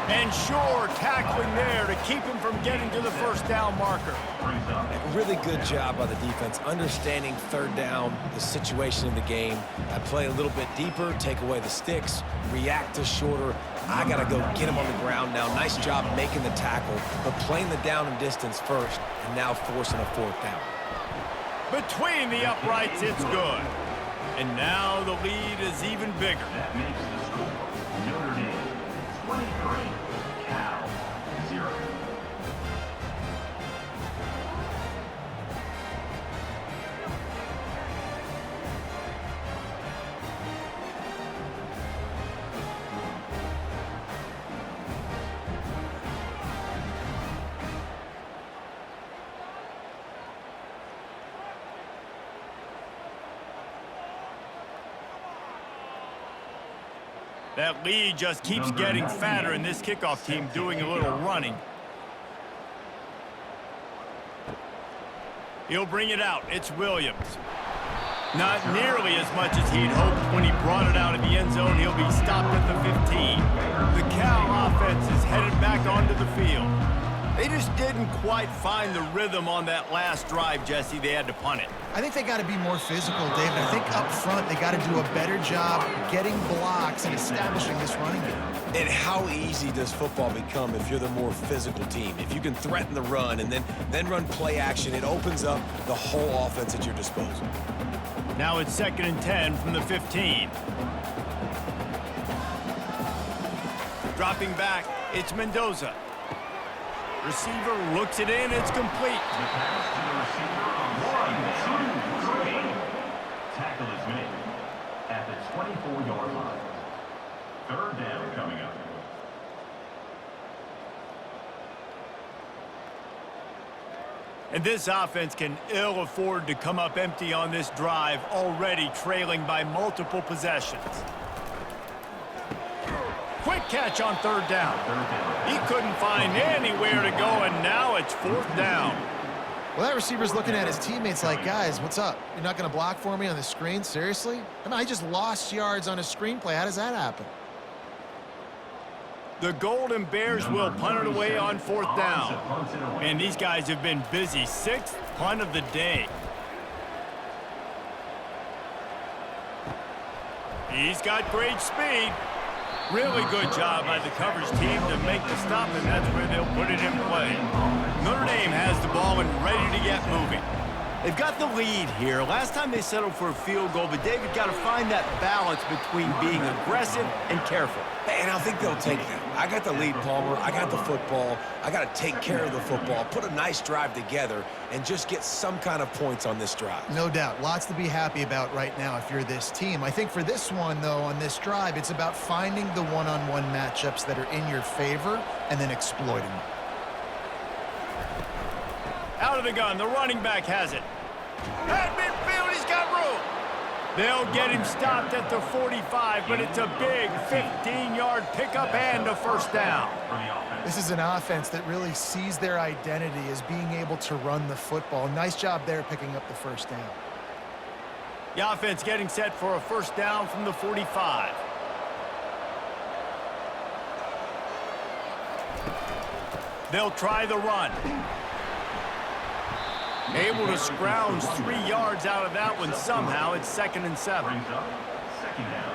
And sure, tackling there to keep him from getting to the first down marker. Really good job by the defense, understanding 3rd down, the situation in the game. I play a little bit deeper, take away the sticks, react to shorter. I got to go get him on the ground now. Nice job making the tackle, but playing the down and distance first, and now forcing a 4th down. Between the uprights, it's good. And now the lead is even bigger. That makes the score Notre Dame 23, Cal 0. That lead just keeps getting fatter, and this kickoff team doing a little running. He'll bring it out. It's Williams. Not nearly as much as he'd hoped when he brought it out of the end zone. He'll be stopped at the 15. The Cal offense is headed back onto the field. They just didn't quite find the rhythm on that last drive, Jesse. They had to punt it. I think they got to be more physical, David. I think up front they got to do a better job getting blocks and establishing this running game. And how easy does football become if you're the more physical team? If you can threaten the run and then run play action, it opens up the whole offense at your disposal. Now it's 2nd and 10 from the 15. Dropping back, it's Mendoza. Receiver looks it in, it's complete. The pass to the receiver on 1, 2, 3. Tackle is made at the 24-yard line. 3rd down coming up. And this offense can ill afford to come up empty on this drive, already trailing by multiple possessions. Quick catch on 3rd down. He couldn't find anywhere to go, and now it's 4th down. Well, that receiver's looking at his teammates like, guys, what's up? You're not going to block for me on the screen? Seriously? I mean, I just lost yards on a screenplay. How does that happen? The Golden Bears will punt it away on 4th down. And these guys have been busy. 6th punt of the day. He's got great speed. Really good job by the coverage team to make the stop, and that's where they'll put it in play. Notre Dame has the ball and ready to get moving. They've got the lead here. Last time they settled for a field goal, but David got to find that balance between being aggressive and careful. And I think they'll take that. I got the lead, Palmer. I got the football. I got to take care of the football, put a nice drive together, and just get some kind of points on this drive. No doubt. Lots to be happy about right now if you're this team. I think for this one, though, on this drive, it's about finding the one-on-one matchups that are in your favor and then exploiting them. Out of the gun, the running back has it. At midfield, he's got room. They'll get him stopped at the 45, but it's a big 15-yard pickup and a 1st down. This is an offense that really sees their identity as being able to run the football. Nice job there picking up the 1st down. The offense getting set for a 1st down from the 45. They'll try the run. Able to scrounge 3 yards out of that one somehow. It's 2nd and 7. Brings up 2nd down.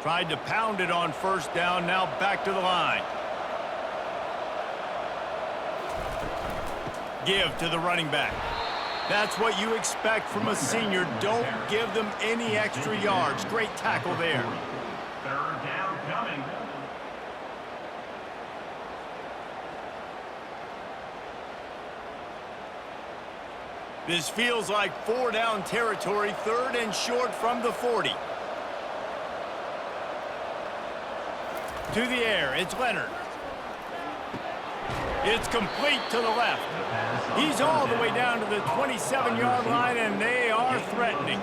Tried to pound it on 1st down. Now back to the line. Give to the running back. That's what you expect from a senior. Don't give them any extra yards. Great tackle there. Third down coming. This feels like 4-down territory, 3rd and short from the 40. To the air, it's Leonard. It's complete to the left. He's all the way down to the 27-yard line, and they are threatening.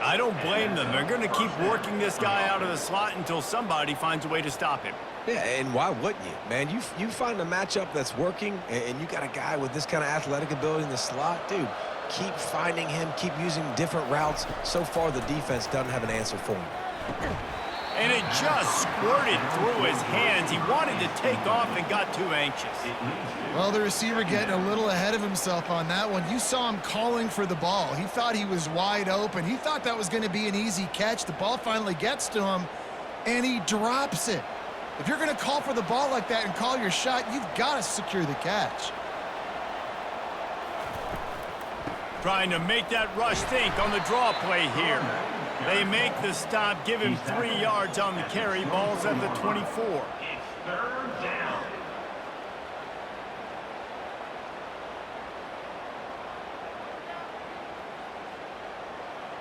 I don't blame them. They're going to keep working this guy out of the slot until somebody finds a way to stop him. Yeah, and why wouldn't you, man? You find a matchup that's working, and you got a guy with this kind of athletic ability in the slot, dude, keep finding him, keep using different routes. So far, the defense doesn't have an answer for him. And it just squirted through his hands. He wanted to take off and got too anxious. Well, the receiver getting a little ahead of himself on that one. You saw him calling for the ball. He thought he was wide open. He thought that was going to be an easy catch. The ball finally gets to him, and he drops it. If you're going to call for the ball like that and call your shot, you've got to secure the catch. Trying to make that rush think on the draw play here. They make the stop, give him 3 yards on the carry. Ball's at the 24. It's third down.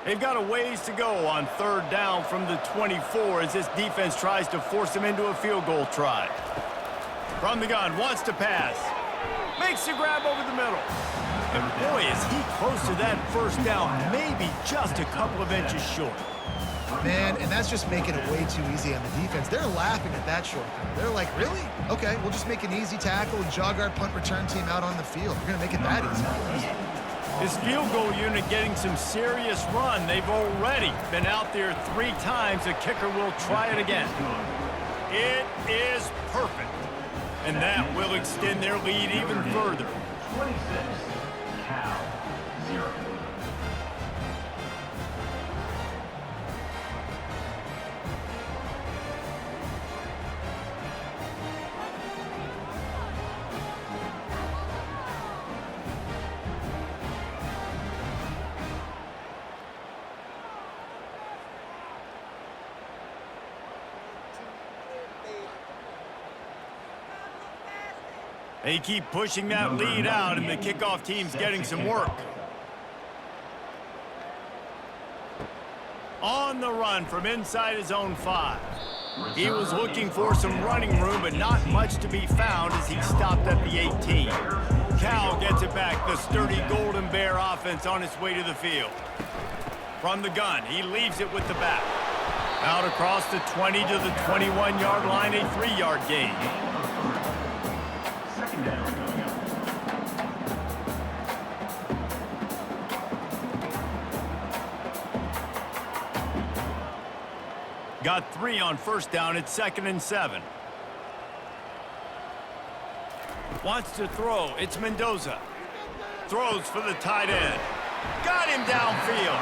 They've got a ways to go on 3rd down from the 24 as this defense tries to force him into a field goal try. From the gun, wants to pass. Makes the grab over the middle. And boy, is he close to that 1st down, maybe just a couple of inches short. Man, and that's just making it way too easy on the defense. They're laughing at that shortcut. They're like, really? Okay, we'll just make an easy tackle and jog our punt return team out on the field. We're going to make it that easy for us. His field goal unit getting some serious run. They've already been out there 3 times. The kicker will try it again. It is perfect. And that will extend their lead even further. 26. Cal 0. They keep pushing that lead out, and the kickoff team's getting some work. On the run from inside his own 5. He was looking for some running room, but not much to be found as he stopped at the 18. Cal gets it back, the sturdy Golden Bear offense on its way to the field. From the gun, he leaves it with the back. Out across the 20 to the 21-yard line, a 3-yard gain. Second down coming up. Got 3 on 1st down. It's 2nd and 7. Wants to throw. It's Mendoza. Throws for the tight end. Got him downfield.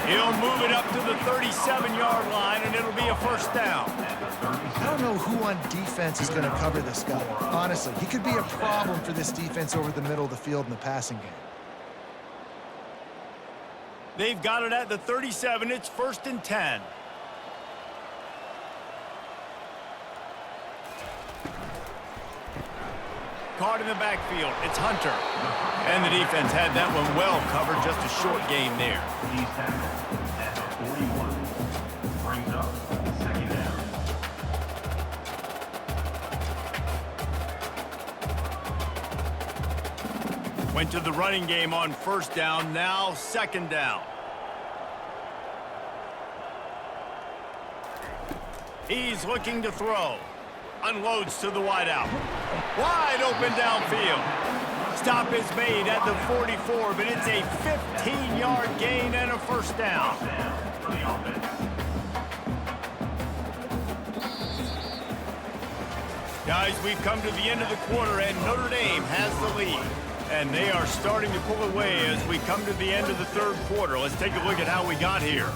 He'll move it up to the 37-yard line, and it'll be a 1st down. I don't know who on defense is going to cover this guy. Honestly, he could be a problem for this defense over the middle of the field in the passing game. They've got it at the 37. It's 1st and 10. Caught in the backfield. It's Hunter. And the defense had that one well covered. Just a short gain there. He's tackled at the 41. Brings up 2nd down. Went to the running game on 1st down. Now 2nd down. He's looking to throw. Unloads to the wideout. Wide open downfield. Stop is made at the 44, but it's a 15-yard gain and a 1st down. For the offense. Guys, we've come to the end of the quarter, and Notre Dame has the lead. And they are starting to pull away as we come to the end of the 3rd quarter. Let's take a look at how we got here.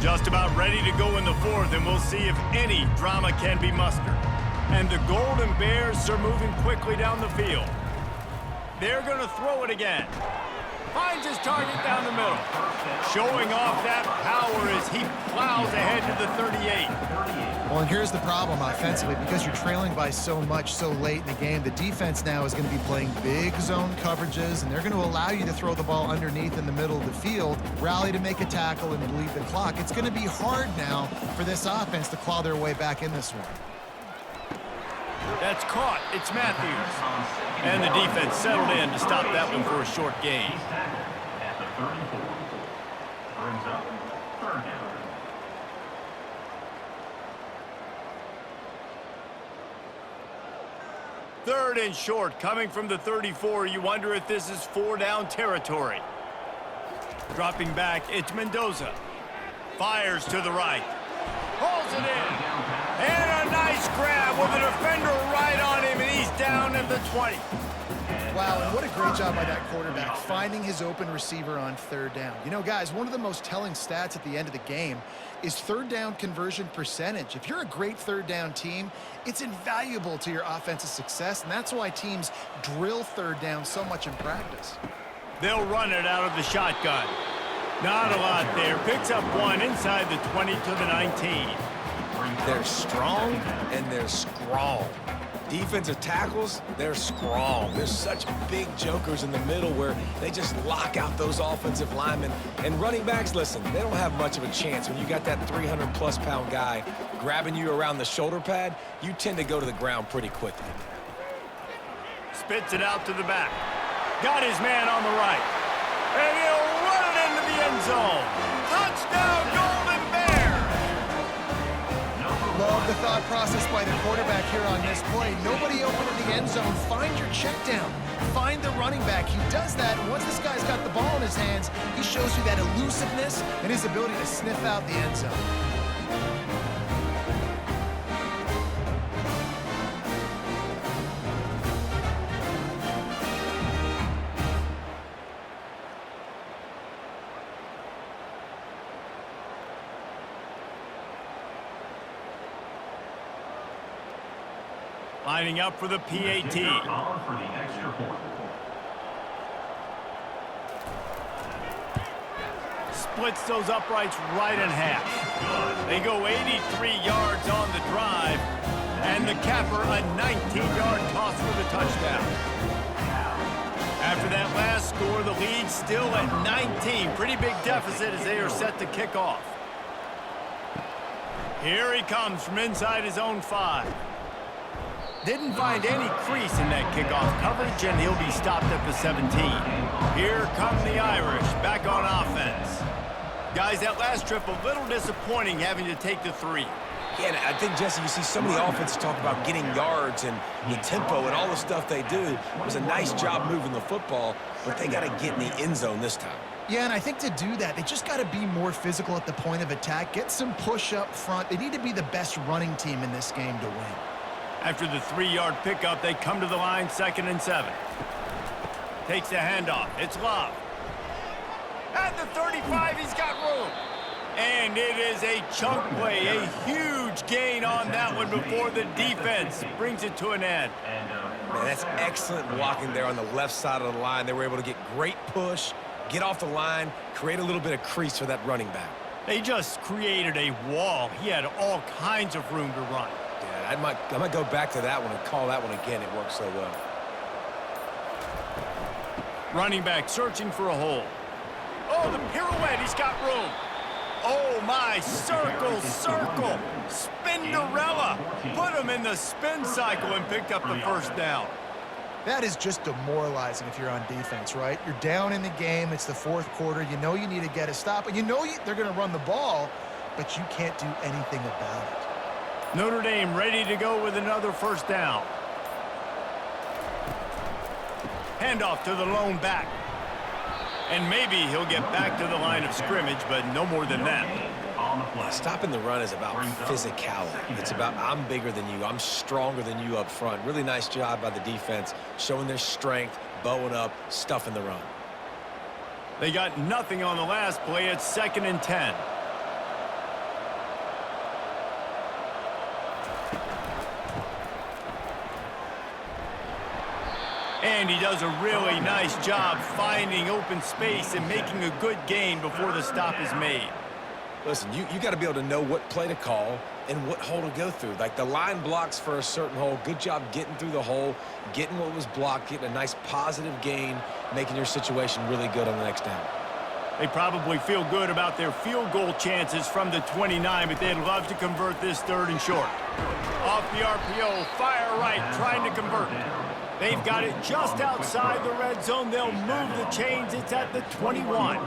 Just about ready to go in the 4th, and we'll see if any drama can be mustered. And the Golden Bears are moving quickly down the field. They're going to throw it again. Finds his target down the middle. Showing off that power as he plows ahead to the 38. Well, and here's the problem offensively. Because you're trailing by so much so late in the game, the defense now is going to be playing big zone coverages, and they're going to allow you to throw the ball underneath in the middle of the field, rally to make a tackle, and bleed the clock. It's going to be hard now for this offense to claw their way back in this one. That's caught. It's Matthews. And the defense settled in to stop that one for a short gain. He's tackled at the 34. Brings up third down. Third and short, coming from the 34. You wonder if this is 4-down territory. Dropping back, it's Mendoza. Fires to the right. Pulls it in. And a nice grab with a defender right on him, and he's down at the 20. Wow, and what a great job by that quarterback, finding his open receiver on third down. You know, guys, one of the most telling stats at the end of the game is third down conversion percentage. If you're a great third down team, it's invaluable to your offensive success, and that's why teams drill third down so much in practice. They'll run it out of the shotgun. Not a lot there. Picks up one inside the 20 to the 19. They're strong and they're strong. Defensive tackles, they're strong. There's such big jokers in the middle where they just lock out those offensive linemen. And running backs, listen, they don't have much of a chance. When you got that 300-plus pound guy grabbing you around the shoulder pad, you tend to go to the ground pretty quickly. Spits it out to the back. Got his man on the right. And he'll run it into the end zone. Touchdown, Golden Bears! Love the thought process by the quarterback here on this play. Nobody open in the end zone. Find your check down. Find the running back. He does that, and once this guy's got the ball in his hands, he shows you that elusiveness and his ability to sniff out the end zone. Lining up for the PAT. On for the extra point. Splits those uprights right in half. They go 83 yards on the drive, and the capper a 19-yard toss for the touchdown. After that last score, the lead still at 19. Pretty big deficit as they are set to kick off. Here he comes from inside his own 5. Didn't find any crease in that kickoff coverage, and he'll be stopped at the 17. Here come the Irish, back on offense. Guys, that last trip a little disappointing having to take the 3. Yeah, and I think, Jesse, you see so many offenses talk about getting yards and the tempo and all the stuff they do. It was a nice job moving the football, but they got to get in the end zone this time. Yeah, and I think to do that, they just got to be more physical at the point of attack, get some push up front. They need to be the best running team in this game to win. After the 3-yard pickup, they come to the line, 2nd and 7. Takes the handoff. It's Love. At the 35, he's got room. And it is a chunk play, a huge gain on that one before the defense brings it to an end. Man, that's excellent blocking there on the left side of the line. They were able to get great push, get off the line, create a little bit of crease for that running back. They just created a wall. He had all kinds of room to run. Yeah, I might go back to that one and call that one again. It worked so well. Running back searching for a hole. Oh, the pirouette, he's got room. Oh, my, circle, circle. Spinderella. Put him in the spin cycle and picked up the first down. That is just demoralizing if you're on defense, right? You're down in the game. It's the 4th quarter. You know you need to get a stop, and you know they're going to run the ball, but you can't do anything about it. Notre Dame ready to go with another first down. Handoff to the lone back. And maybe he'll get back to the line of scrimmage, but no more than that. Stopping the run is about physicality. It's about I'm bigger than you. I'm stronger than you up front. Really nice job by the defense, showing their strength, bowing up, stuffing the run. They got nothing on the last play. It's 2nd and 10. And he does a really nice job finding open space and making a good gain before the stop is made. Listen, you got to be able to know what play to call and what hole to go through. Like the line blocks for a certain hole. Good job getting through the hole, getting what was blocked, getting a nice positive gain, making your situation really good on the next down. They probably feel good about their field goal chances from the 29, but they'd love to convert this 3rd and short. Off the RPO, fire right, trying to convert. They've got it just outside the red zone. They'll move the chains. It's at the 21.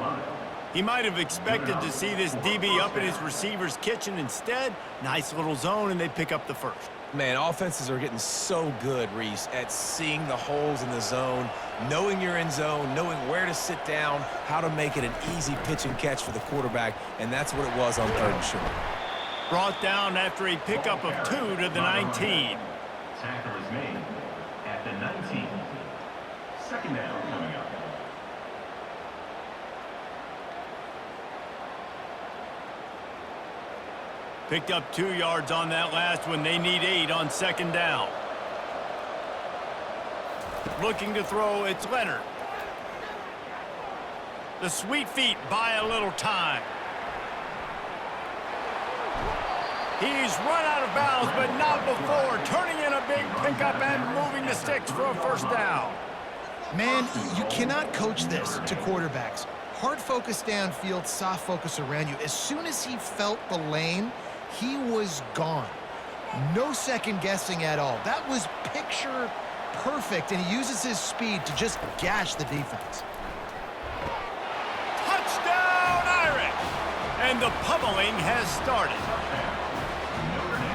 He might have expected to see this DB up in his receiver's kitchen. Instead, nice little zone, and they pick up the first. Man, offenses are getting so good, Reese, at seeing the holes in the zone, knowing you're in zone, knowing where to sit down, how to make it an easy pitch and catch for the quarterback, and that's what it was on 3rd and short. Brought down after a pickup of 2 to the 19. Tackle is made at the 19. 2nd down coming up. Picked up 2 yards on that last one. They need 8 on 2nd down. Looking to throw, it's Leonard. The sweet feet buy a little time. He's run out of bounds, but not before. Turning in a big pickup and moving the sticks for a 1st down. Man, you cannot coach this to quarterbacks. Hard focus downfield, soft focus around you. As soon as he felt the lane, he was gone. No second guessing at all. That was picture perfect, and he uses his speed to just gash the defense. Touchdown, Irish! And the pummeling has started.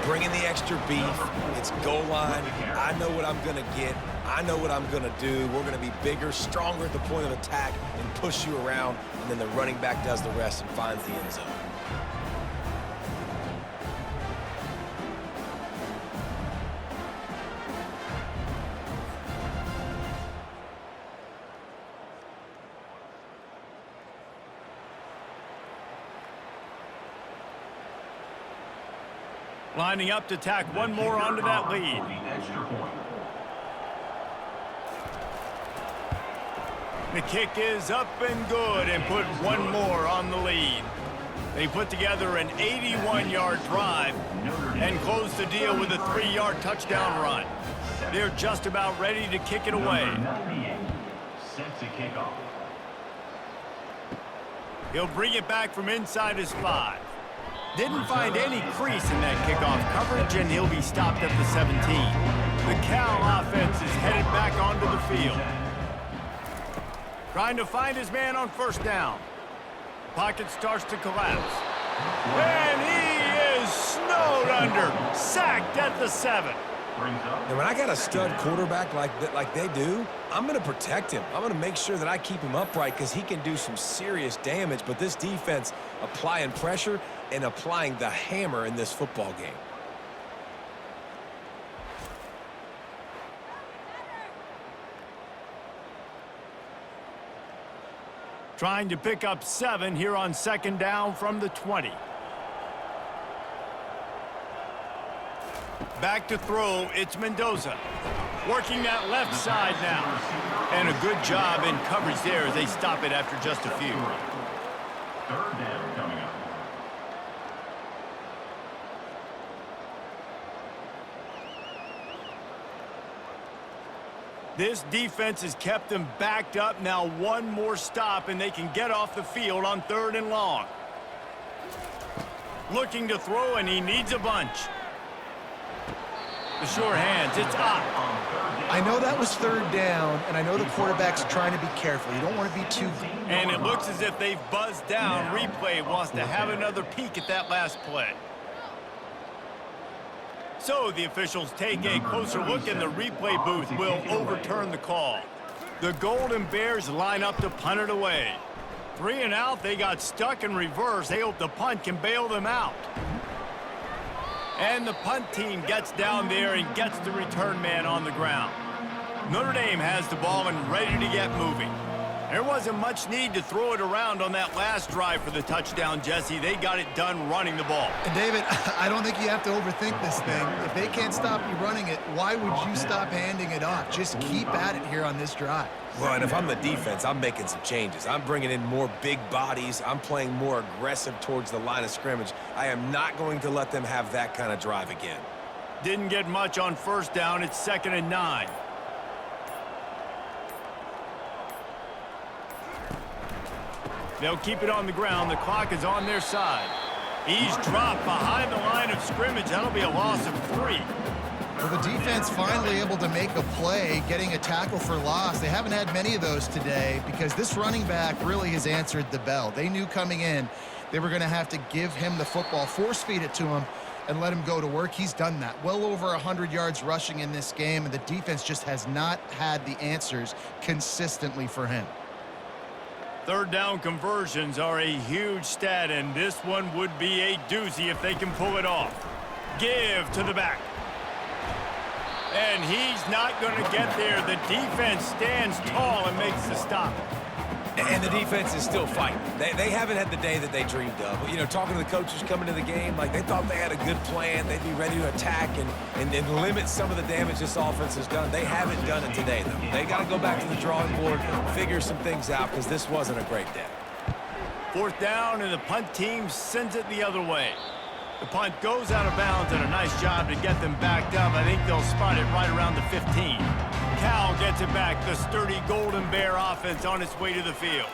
Bringing the extra beef. It's goal line. I know what I'm going to get. I know what I'm going to do. We're going to be bigger, stronger at the point of attack and push you around, and then the running back does the rest and finds the end zone. Lining up to tack one more onto that lead. The kick is up and good and put one more on the lead. They put together an 81-yard drive and close the deal with a 3-yard touchdown run. They're just about ready to kick it away. Set to kick off. He'll bring it back from inside his 5. Didn't find any crease in that kickoff coverage, and he'll be stopped at the 17. The Cal offense is headed back onto the field. Trying to find his man on 1st down. Pocket starts to collapse. And he is snowed under. Sacked at the 7. And when I got a stud quarterback like they do, I'm going to protect him. I'm going to make sure that I keep him upright because he can do some serious damage. But this defense applying pressure and applying the hammer in this football game. Trying to pick up 7 here on 2nd down from the 20. Back to throw, it's Mendoza. Working that left side now. And a good job in coverage there as they stop it after just a few. 3rd down coming up. This defense has kept them backed up. Now one more stop and they can get off the field on 3rd and long. Looking to throw, and he needs a bunch. The sure hands, it's up. I know that was 3rd down, and I know the quarterback's trying to be careful. You don't want to be too... And it looks as if they've buzzed down. Replay wants to have another peek at that last play. So the officials take a closer look, and the replay booth will overturn the call. The Golden Bears line up to punt it away. 3 and out, they got stuck in reverse. They hope the punt can bail them out. And the punt team gets down there and gets the return man on the ground. Notre Dame has the ball and ready to get moving. There wasn't much need to throw it around on that last drive for the touchdown, Jesse. They got it done running the ball. And David, I don't think you have to overthink this thing. If they can't stop you running it, why would you stop handing it off? Just keep at it here on this drive. Well, and if I'm the defense, I'm making some changes. I'm bringing in more big bodies. I'm playing more aggressive towards the line of scrimmage. I am not going to let them have that kind of drive again. Didn't get much on first down. It's 2nd and 9. They'll keep it on the ground. The clock is on their side. He's dropped behind the line of scrimmage. That'll be a loss of 3. Well, the defense finally able to make a play, getting a tackle for loss. They haven't had many of those today because this running back really has answered the bell. They knew coming in they were going to have to give him the football, force feed it to him, and let him go to work. He's done that. Well over 100 yards rushing in this game, and the defense just has not had the answers consistently for him. Third down conversions are a huge stat, and this one would be a doozy if they can pull it off. Give to the back. And he's not going to get there. The defense stands tall and makes the stop. And the defense is still fighting. They haven't had the day that they dreamed of. You know, talking to the coaches coming to the game, like they thought they had a good plan. They'd be ready to attack and limit some of the damage this offense has done. They haven't done it today, though. They got to go back to the drawing board, figure some things out, because this wasn't a great day. 4th down, and the punt team sends it the other way. The punt goes out of bounds, and a nice job to get them backed up. I think they'll spot it right around the 15. Cal gets it back. The sturdy Golden Bear offense on its way to the field.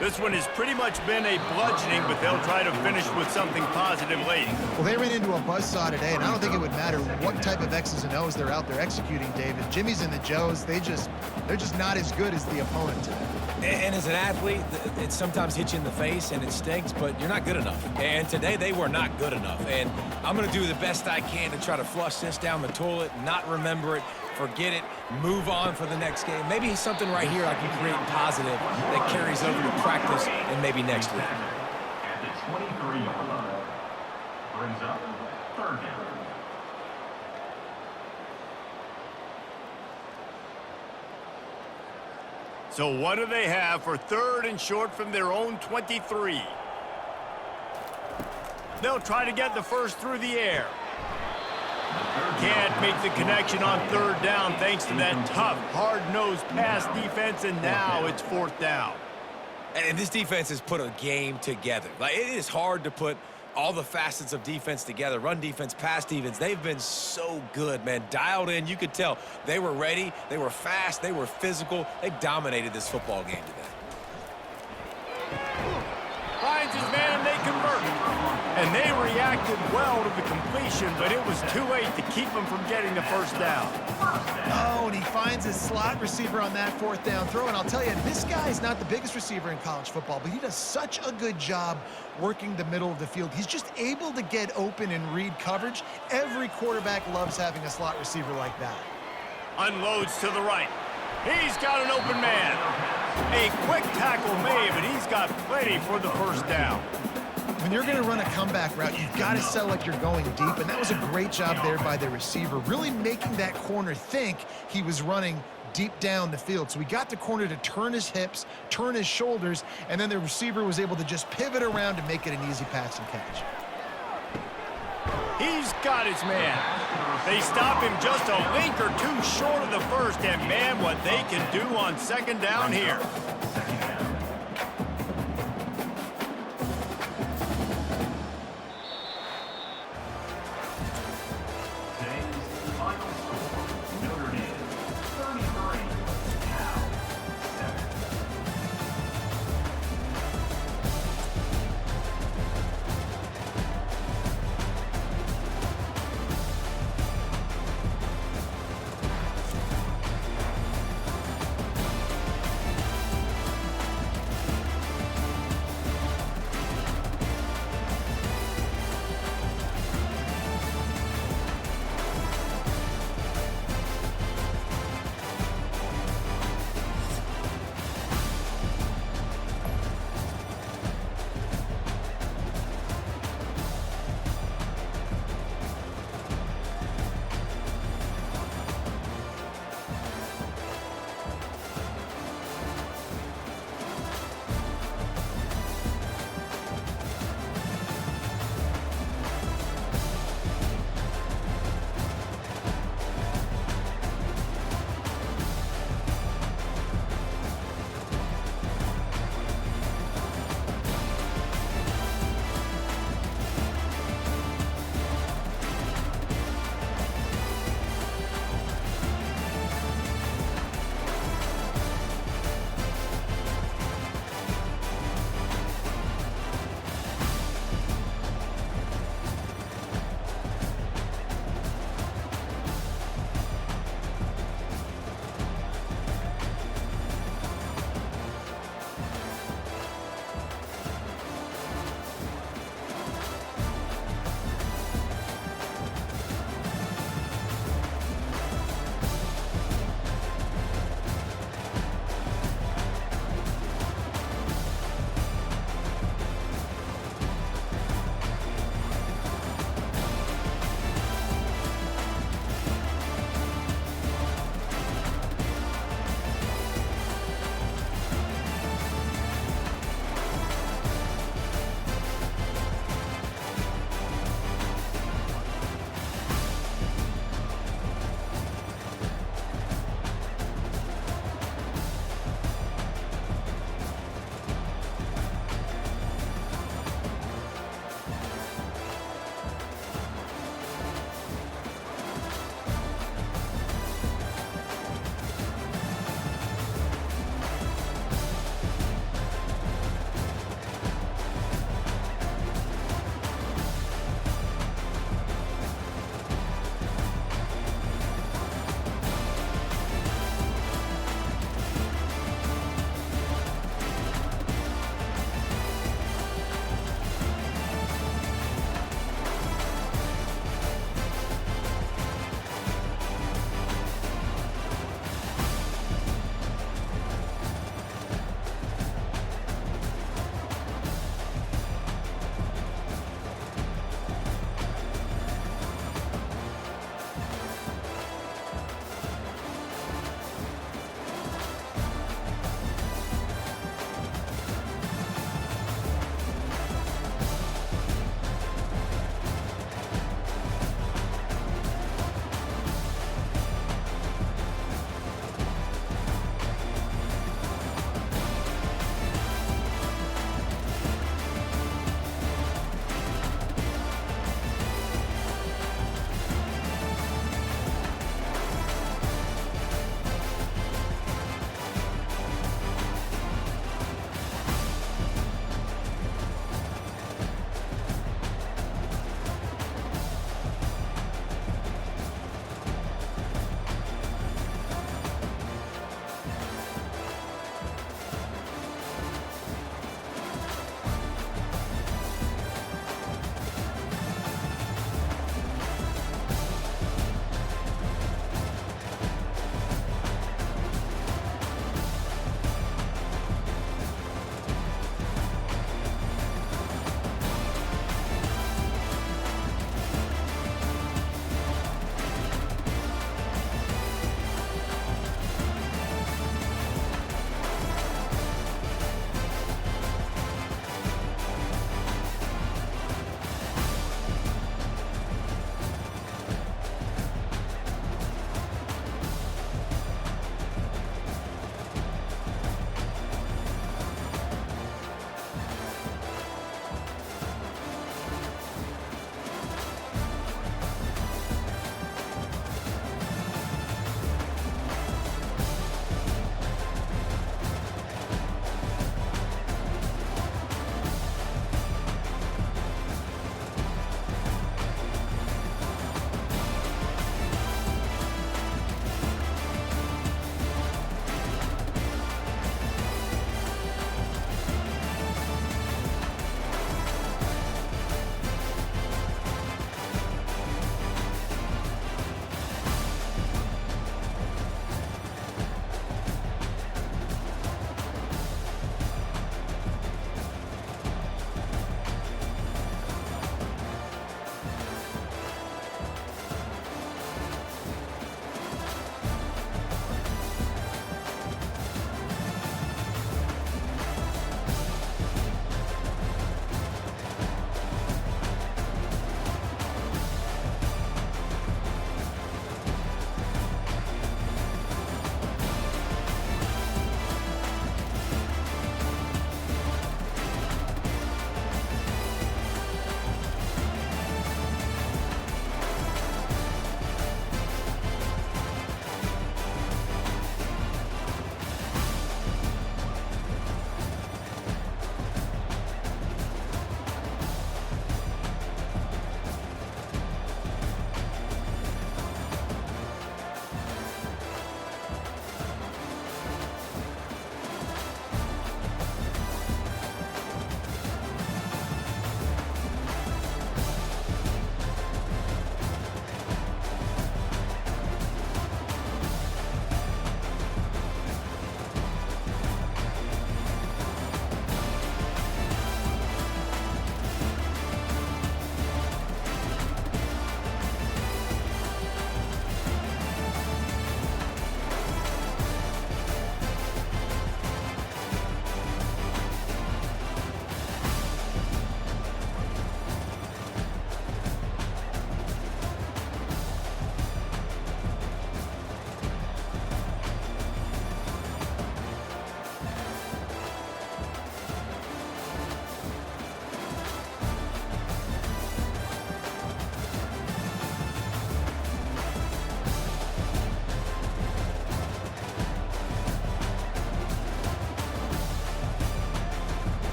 This one has pretty much been a bludgeoning, but they'll try to finish with something positive late. Well, they ran into a buzzsaw today, and I don't think it would matter what type of X's and O's they're out there executing, David. Jimmy's and the Joes, they're just not as good as the opponent today. And as an athlete, it sometimes hits you in the face and it stinks, but you're not good enough. And today they were not good enough. And I'm going to do the best I can to try to flush this down the toilet, not remember it, forget it, move on for the next game. Maybe something right here I can create positive that carries over to practice and maybe next week. At the 23-yard line. Brings up 3rd down. So what do they have for 3rd and short from their own 23? They'll try to get the first through the air. Can't make the connection on 3rd down thanks to that tough, hard-nosed pass defense, and now it's 4th down. And this defense has put a game together. Like, it is hard to put all the facets of defense together. Run defense, pass defense. They've been so good, man. Dialed in. You could tell they were ready. They were fast. They were physical. They dominated this football game today. Finds his man, and they convert. And they reacted well to the completion, but it was too late to keep them from getting the first down. Oh, and he finds his slot receiver on that 4th down throw. And I'll tell you, this guy is not the biggest receiver in college football, but he does such a good job working the middle of the field. He's just able to get open and read coverage. Every quarterback loves having a slot receiver like that. Unloads to the right. He's got an open man. A quick tackle made, but he's got plenty for the first down. When you're going to run a comeback route, you've got to sell like you're going deep, and that was a great job there by the receiver, really making that corner think he was running deep down the field. So he got the corner to turn his hips, turn his shoulders, and then the receiver was able to just pivot around to make it an easy pass and catch. He's got his man. They stop him just a link or two short of the first, and man, what they can do on 2nd down here.